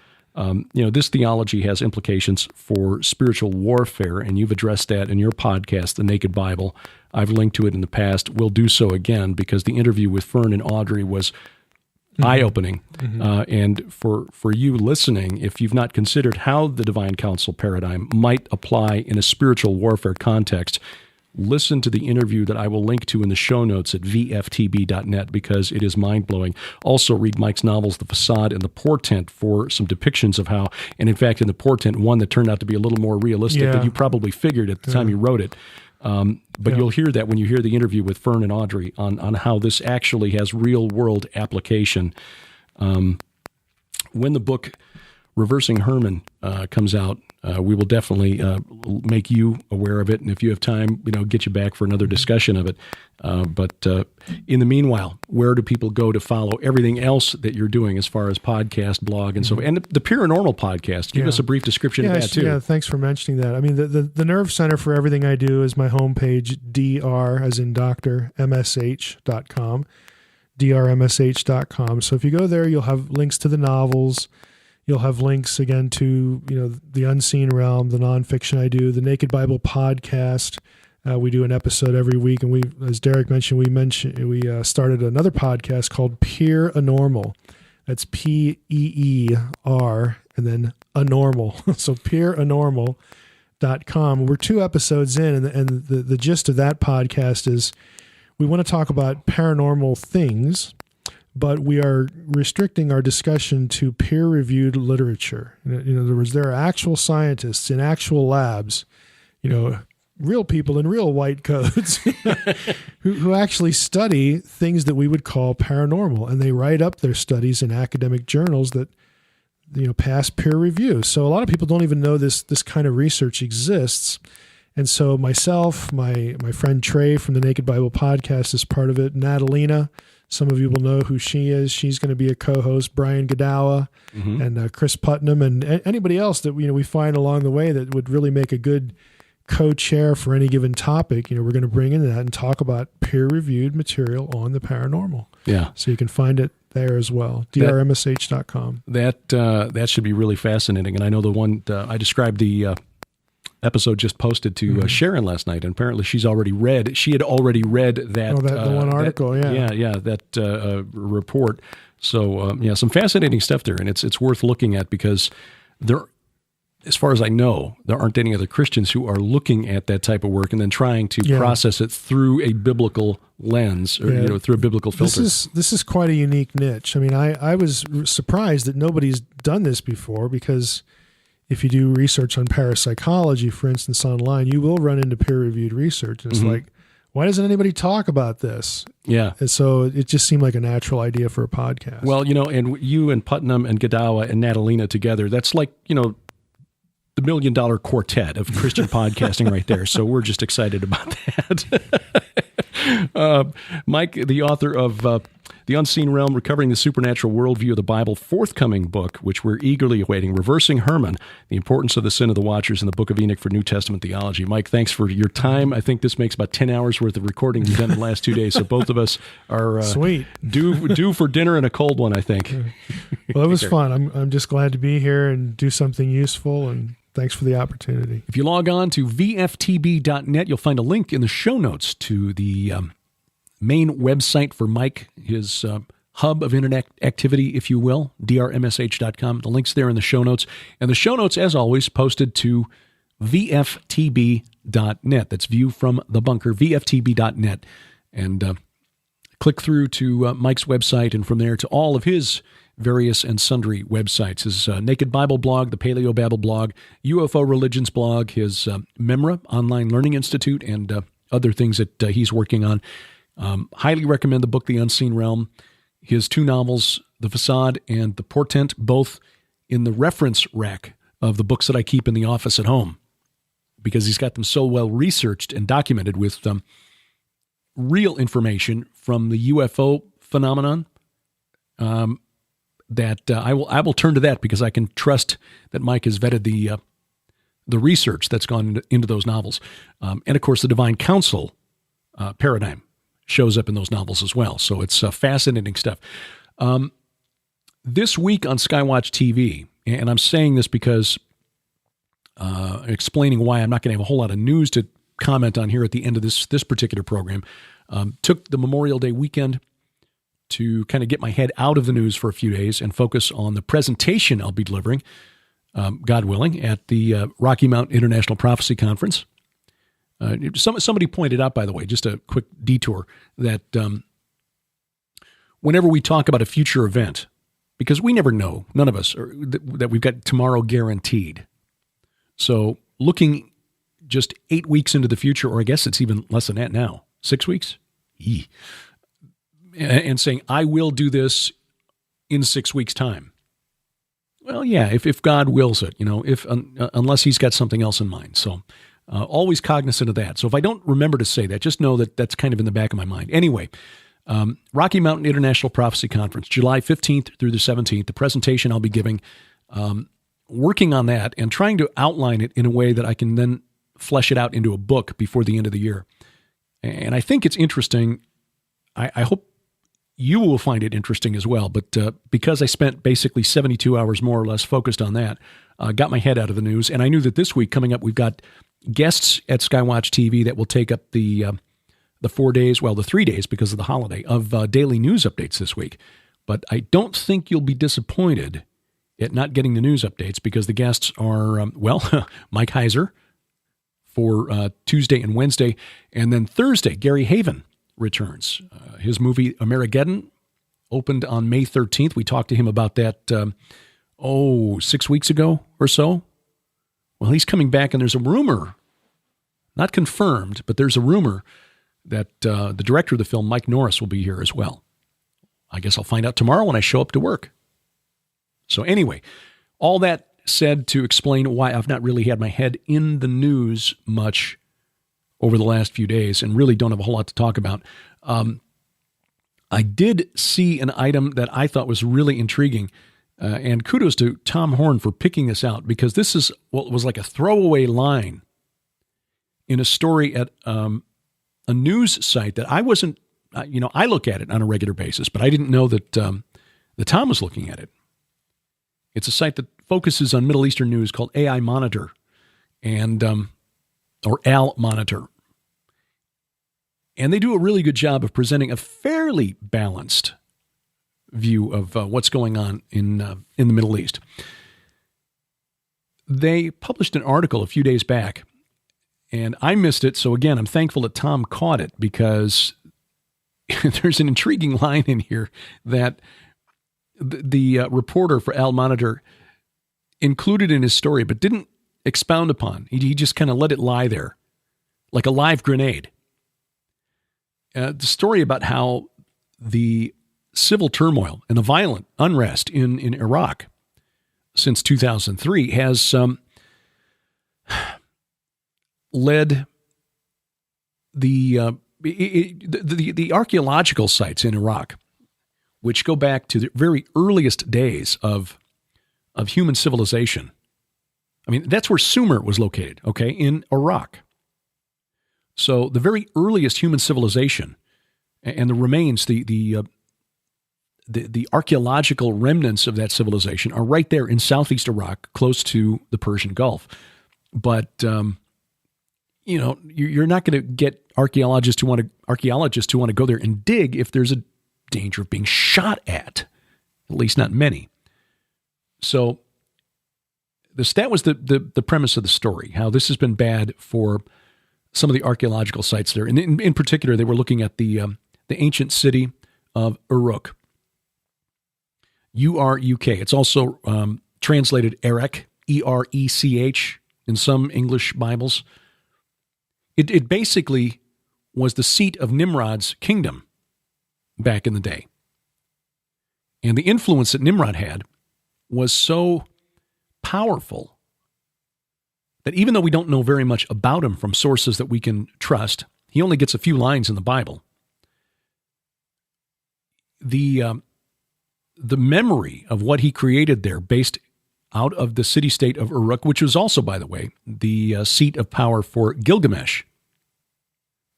this theology has implications for spiritual warfare, and you've addressed that in your podcast, The Naked Bible. I've linked to it in the past. We'll do so again because the interview with Fern and Audrey was eye-opening. And for you listening, if you've not considered how the divine counsel paradigm might apply in a spiritual warfare context, listen to the interview that I will link to in the show notes at VFTB.net because it is mind-blowing. Also, read Mike's novels, The Facade and The Portent, for some depictions of how, and in fact, in The Portent, one that turned out to be a little more realistic than you probably figured at the time you wrote it. But you'll hear that when you hear the interview with Fern and Audrey on how this actually has real-world application. When the book Reversing Hermon comes out, we will definitely make you aware of it, and if you have time, get you back for another discussion of it. But in the meanwhile, where do people go to follow everything else that you're doing as far as podcast, blog, and so on? And the Paranormal podcast, give us a brief description of that, too. Yeah, thanks for mentioning that. I mean, the nerve center for everything I do is my homepage, dr, as in Dr, msh.com, drmsh.com. So if you go there, you'll have links to the novels. You'll have links again to, the Unseen Realm, the nonfiction I do, the Naked Bible podcast. We do an episode every week, and we, as Derek mentioned, we started another podcast called Peer Anormal. That's Peer and then anormal. So peeranormal.com. We're 2 episodes in, and the gist of that podcast is we want to talk about paranormal things, but we are restricting our discussion to peer-reviewed literature. In other words, there are actual scientists in actual labs, real people in real white coats who actually study things that we would call paranormal, and they write up their studies in academic journals that pass peer review. So a lot of people don't even know this kind of research exists. And so myself, my friend Trey from the Naked Bible podcast is part of it. Natalina, some of you will know who she is. She's going to be a co-host. Brian Godawa and Chris Putnam, and anybody else that we find along the way that would really make a good co-chair for any given topic. We're going to bring in that and talk about peer-reviewed material on the paranormal. Yeah. So you can find it there as well. drmsh.com. That should be really fascinating. And I know the one I described the episode just posted to Sharon last night, and apparently she had already read that. The one article, that report. So some fascinating stuff there, and it's worth looking at because there, as far as I know, there aren't any other Christians who are looking at that type of work and then trying to process it through a biblical lens or through a biblical filter. This is quite a unique niche. I mean, I was surprised that nobody's done this before, because if you do research on parapsychology, for instance, online, you will run into peer-reviewed research. And it's like, why doesn't anybody talk about this? Yeah. And so it just seemed like a natural idea for a podcast. Well, and you and Putnam and Godawa and Natalina together, that's like, the $1 million quartet of Christian podcasting right there. So we're just excited about that. Mike, the author of The Unseen Realm, Recovering the Supernatural Worldview of the Bible, forthcoming book, which we're eagerly awaiting, Reversing Hermon, The Importance of the Sin of the Watchers in the Book of Enoch for New Testament Theology. Mike, thanks for your time. I think this makes about 10 hours worth of recording we've done in the last 2 days. So both of us are sweet due for dinner and a cold one, I think. Well, it was fun. I'm just glad to be here and do something useful, and thanks for the opportunity. If you log on to VFTB.net, you'll find a link in the show notes to the main website for Mike, his hub of internet activity, if you will, drmsh.com. The link's there in the show notes. And the show notes, as always, posted to VFTB.net. That's View from the Bunker, VFTB.net. And click through to Mike's website, and from there to all of his various and sundry websites, his Naked Bible blog, the Paleo Babble blog, UFO Religions blog, his Memra Online Learning Institute, and other things that he's working on. Highly recommend the book, The Unseen Realm, his 2 novels, The Facade and The Portent, both in the reference rack of the books that I keep in the office at home, because he's got them so well researched and documented with real information from the UFO phenomenon, that I will turn to that, because I can trust that Mike has vetted the research that's gone into those novels. And of course, the divine counsel paradigm shows up in those novels as well. So it's fascinating stuff. This week on Skywatch TV, and I'm saying this because explaining why I'm not going to have a whole lot of news to comment on here at the end of this particular program, took the Memorial Day weekend to kind of get my head out of the news for a few days and focus on the presentation I'll be delivering, God willing, at the Rocky Mountain International Prophecy Conference. Somebody pointed out, by the way, just a quick detour, that whenever we talk about a future event, because we never know, none of us, that we've got tomorrow guaranteed. So looking just 8 weeks into the future, or I guess it's even less than that now, 6 weeks? And saying, I will do this in 6 weeks' time. Well, yeah, if God wills it, unless he's got something else in mind. So always cognizant of that. So if I don't remember to say that, just know that that's kind of in the back of my mind. Anyway, Rocky Mountain International Prophecy Conference, July 15th through the 17th, the presentation I'll be giving, working on that and trying to outline it in a way that I can then flesh it out into a book before the end of the year. And I think it's interesting. I hope you will find it interesting as well. But because I spent basically 72 hours more or less focused on that, got my head out of the news. And I knew that this week coming up, we've got guests at Skywatch TV that will take up the 4 days, well, the 3 days because of the holiday, of daily news updates this week. But I don't think you'll be disappointed at not getting the news updates, because the guests are, Mike Heiser for Tuesday and Wednesday. And then Thursday, Gary Haven returns. His movie Amerigeddon opened on May 13th. We talked to him about that, 6 weeks ago or so. Well, he's coming back, and there's a rumor, not confirmed, but there's a rumor that the director of the film, Mike Norris, will be here as well. I guess I'll find out tomorrow when I show up to work. So anyway, all that said to explain why I've not really had my head in the news much over the last few days and really don't have a whole lot to talk about. I did see an item that I thought was really intriguing, and kudos to Tom Horn for picking this out, because this is what was like a throwaway line in a story at a news site that I wasn't, I look at it on a regular basis, but I didn't know that Tom was looking at it. It's a site that focuses on Middle Eastern news called AI Monitor, and or Al Monitor. And they do a really good job of presenting a fairly balanced view of what's going on in the Middle East. They published an article a few days back, and I missed it. So again, I'm thankful that Tom caught it, because there's an intriguing line in here that the reporter for Al Monitor included in his story, but didn't expound upon. He just kind of let it lie there like a live grenade. The story about how the civil turmoil and the violent unrest in Iraq since 2003 has led the archaeological sites in Iraq, which go back to the very earliest days of human civilization. I mean, that's where Sumer was located, okay, in Iraq. So the very earliest human civilization and the remains, the archaeological remnants of that civilization are right there in southeast Iraq, close to the Persian Gulf. But you're not going to get archaeologists who want to go there and dig if there's a danger of being shot at least not many. So that was the premise of the story, how this has been bad for some of the archaeological sites there. And in particular, they were looking at the ancient city of Uruk. U-R-U-K. It's also translated Erech, E-R-E-C-H, in some English Bibles. It basically was the seat of Nimrod's kingdom back in the day. And the influence that Nimrod had was so powerful that even though we don't know very much about him from sources that we can trust, he only gets a few lines in the Bible. The memory of what he created there, based out of the city-state of Uruk, which was also, by the way, the seat of power for Gilgamesh,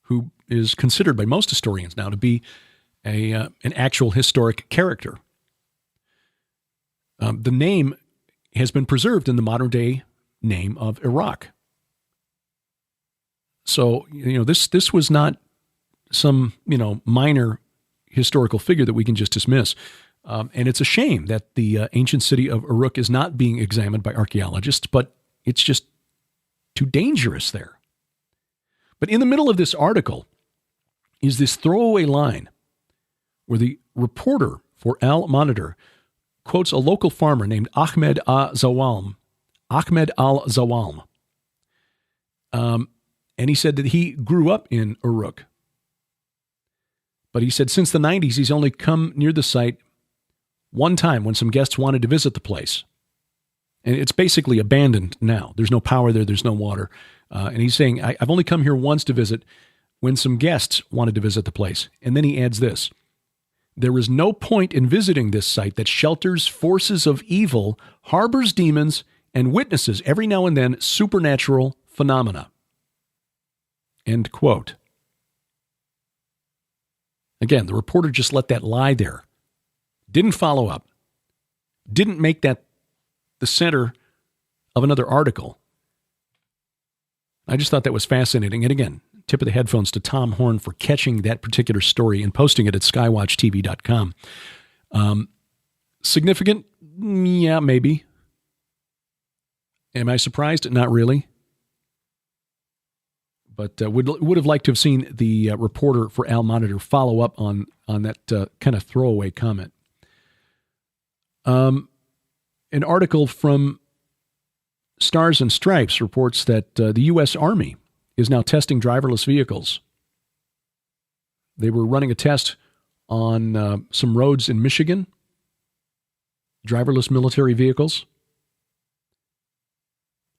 who is considered by most historians now to be an actual historic character. The name has been preserved in the modern-day name of Iraq. So, this was not some, minor historical figure that we can just dismiss. And it's a shame that the ancient city of Uruk is not being examined by archaeologists, but it's just too dangerous there. But in the middle of this article is this throwaway line where the reporter for Al Monitor quotes a local farmer named Ahmed al-Zawalm. And he said that he grew up in Uruk. But he said since the 90s, he's only come near the site one time when some guests wanted to visit the place. And it's basically abandoned now. There's no power there. There's no water. And he's saying, I've only come here once to visit when some guests wanted to visit the place. And then he adds this: there is no point in visiting this site that shelters forces of evil, harbors demons, and witnesses every now and then supernatural phenomena. End quote. Again, the reporter just let that lie there. Didn't follow up. Didn't make that the center of another article. I just thought that was fascinating. And again, tip of the headphones to Tom Horn for catching that particular story and posting it at skywatchtv.com. Significant? Yeah, maybe. Am I surprised? Not really. But would have liked to have seen the reporter for Al Monitor follow up on on that kind of throwaway comment. An article from Stars and Stripes reports that the U.S. Army is now testing driverless vehicles. They were running a test on some roads in Michigan, driverless military vehicles.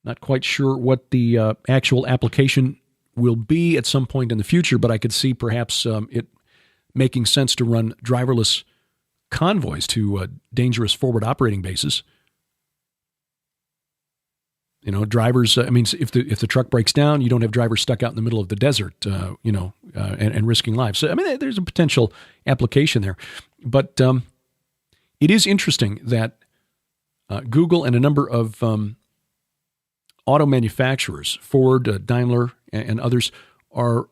Not quite sure what the actual application will be at some point in the future, but I could see perhaps it making sense to run driverless convoys to dangerous forward operating bases. You know, drivers, if the truck breaks down, you don't have drivers stuck out in the middle of the desert, and risking lives. So, there's a potential application there. But it is interesting that Google and a number of auto manufacturers, Ford, Daimler, and others, are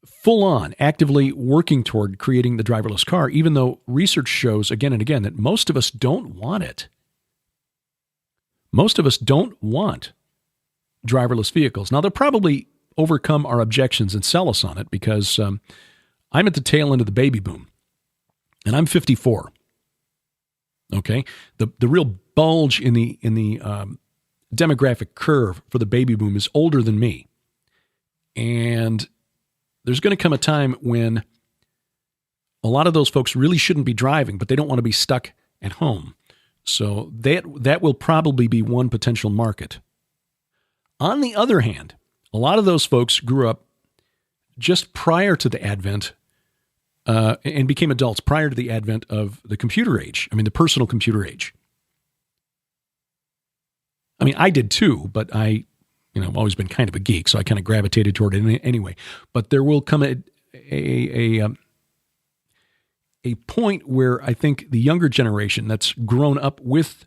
full on, actively working toward creating the driverless car, even though research shows again and again that most of us don't want it. Most of us don't want driverless vehicles. Now, they'll probably overcome our objections and sell us on it because I'm at the tail end of the baby boom, and I'm 54. Okay, the real bulge in the demographic curve for the baby boom is older than me, and there's going to come a time when a lot of those folks really shouldn't be driving, but they don't want to be stuck at home. So that will probably be one potential market. On the other hand, a lot of those folks grew up just prior to the advent and became adults prior to the advent of the computer age. The personal computer age. I did too, but I've always been kind of a geek, so I kind of gravitated toward it anyway. But there will come a point where I think the younger generation that's grown up with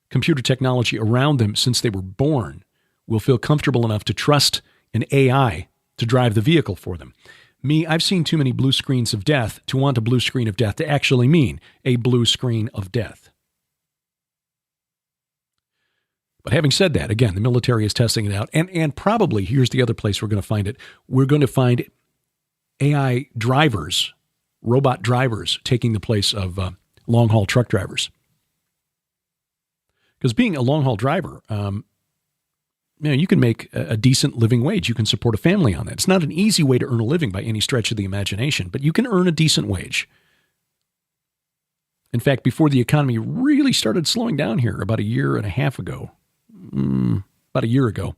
computer technology around them since they were born will feel comfortable enough to trust an AI to drive the vehicle for them. Me, I've seen too many blue screens of death to want a blue screen of death to actually mean a blue screen of death. But having said that, again, the military is testing it out. And probably, here's the other place we're going to find it. We're going to find AI drivers, robot drivers, taking the place of long-haul truck drivers. Because being a long-haul driver, you can make a decent living wage. You can support a family on that. It's not an easy way to earn a living by any stretch of the imagination, but you can earn a decent wage. In fact, before the economy really started slowing down here about a year and a half ago, about a year ago,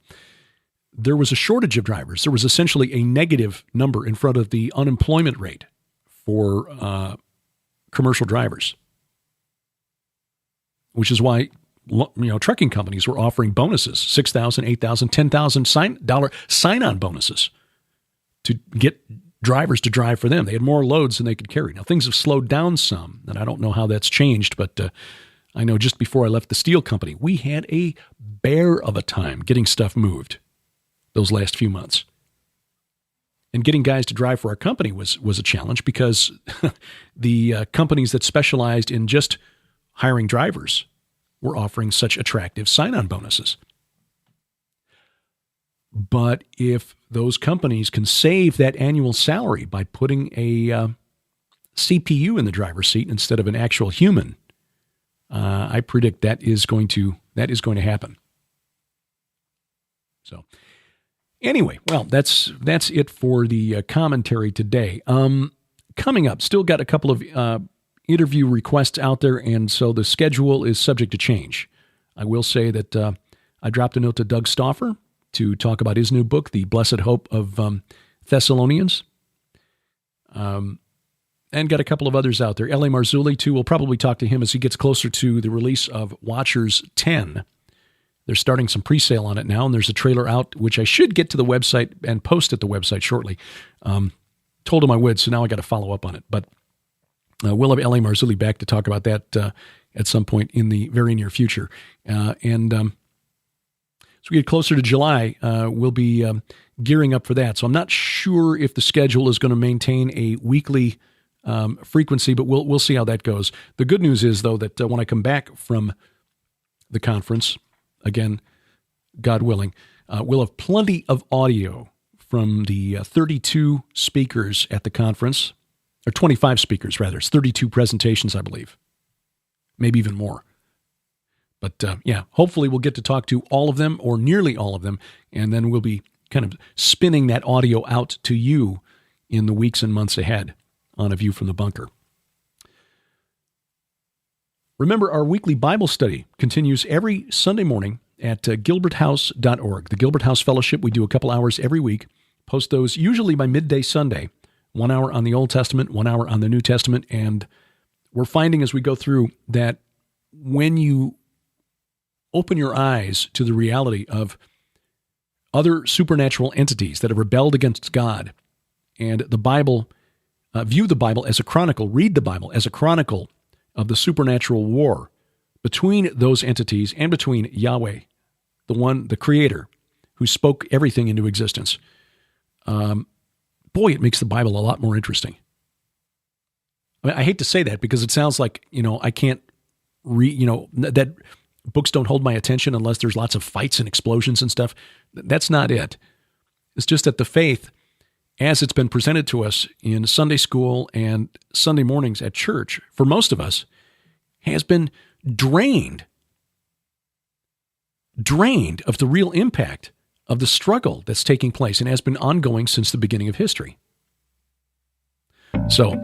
there was a shortage of drivers. There was essentially a negative number in front of the unemployment rate for commercial drivers, which is why trucking companies were offering bonuses, $6,000, $8,000, $10,000 sign-on bonuses to get drivers to drive for them. They had more loads than they could carry. Now, things have slowed down some, and I don't know how that's changed, but I know just before I left the steel company, we had a bear of a time getting stuff moved those last few months. And getting guys to drive for our company was a challenge because the companies that specialized in just hiring drivers were offering such attractive sign-on bonuses. But if those companies can save that annual salary by putting a CPU in the driver's seat instead of an actual human, I predict that is going to happen. So anyway, well, that's it for the commentary today. Coming up, still got a couple of interview requests out there, and so the schedule is subject to change. I will say that I dropped a note to Doug Stauffer to talk about his new book, The Blessed Hope of Thessalonians, and got a couple of others out there. L.A. Marzulli, too. We'll probably talk to him as he gets closer to the release of Watchers 10. They're starting some pre-sale on it now, and there's a trailer out, which I should get to the website and post at the website shortly. Told him I would, so now I got to follow up on it. But we'll have L.A. Marzulli back to talk about that at some point in the very near future. And as we get closer to July, we'll be gearing up for that. So I'm not sure if the schedule is going to maintain a weekly frequency, but we'll see how that goes. The good news is, though, that when I come back from the conference, again, God willing, we'll have plenty of audio from the 32 speakers at the conference. or 25 speakers, rather. It's 32 presentations, I believe. Maybe even more. But yeah, hopefully we'll get to talk to all of them, or nearly all of them, and then we'll be kind of spinning that audio out to you in the weeks and months ahead on A View from the Bunker. Remember, our weekly Bible study continues every Sunday morning at gilberthouse.org. The Gilbert House Fellowship, we do a couple hours every week, post those usually by midday Sunday, 1 hour on the Old Testament, 1 hour on the New Testament, and we're finding as we go through that when you open your eyes to the reality of other supernatural entities that have rebelled against God, and the Bible, view the Bible as a chronicle, read the Bible as a chronicle of the supernatural war between those entities and between Yahweh, the Creator, who spoke everything into existence. Boy, it makes the Bible a lot more interesting. I mean, I hate to say that because it sounds like, I can't read, that books don't hold my attention unless there's lots of fights and explosions and stuff. That's not it. It's just that the faith, as it's been presented to us in Sunday school and Sunday mornings at church, for most of us, has been drained of the real impact of the struggle that's taking place and has been ongoing since the beginning of history. So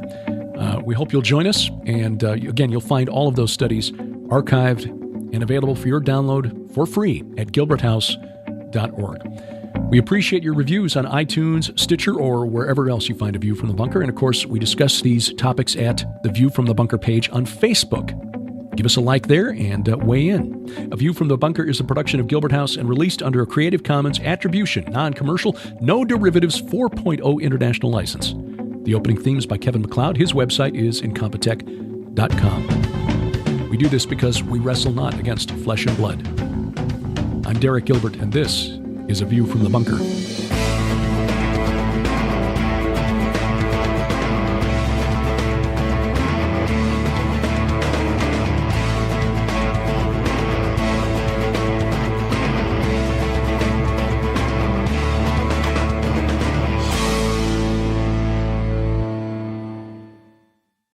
we hope you'll join us. And again, you'll find all of those studies archived and available for your download for free at gilberthouse.org. We appreciate your reviews on iTunes, Stitcher, or wherever else you find A View from the Bunker. And of course, we discuss these topics at the View from the Bunker page on Facebook. Give us a like there and weigh in. A View from the Bunker is a production of Gilbert House and released under a Creative Commons Attribution, Non-Commercial, No Derivatives 4.0 International License. The opening theme is by Kevin MacLeod. His website is incompetech.com. We do this because we wrestle not against flesh and blood. I'm Derek Gilbert, and this is A View from the Bunker.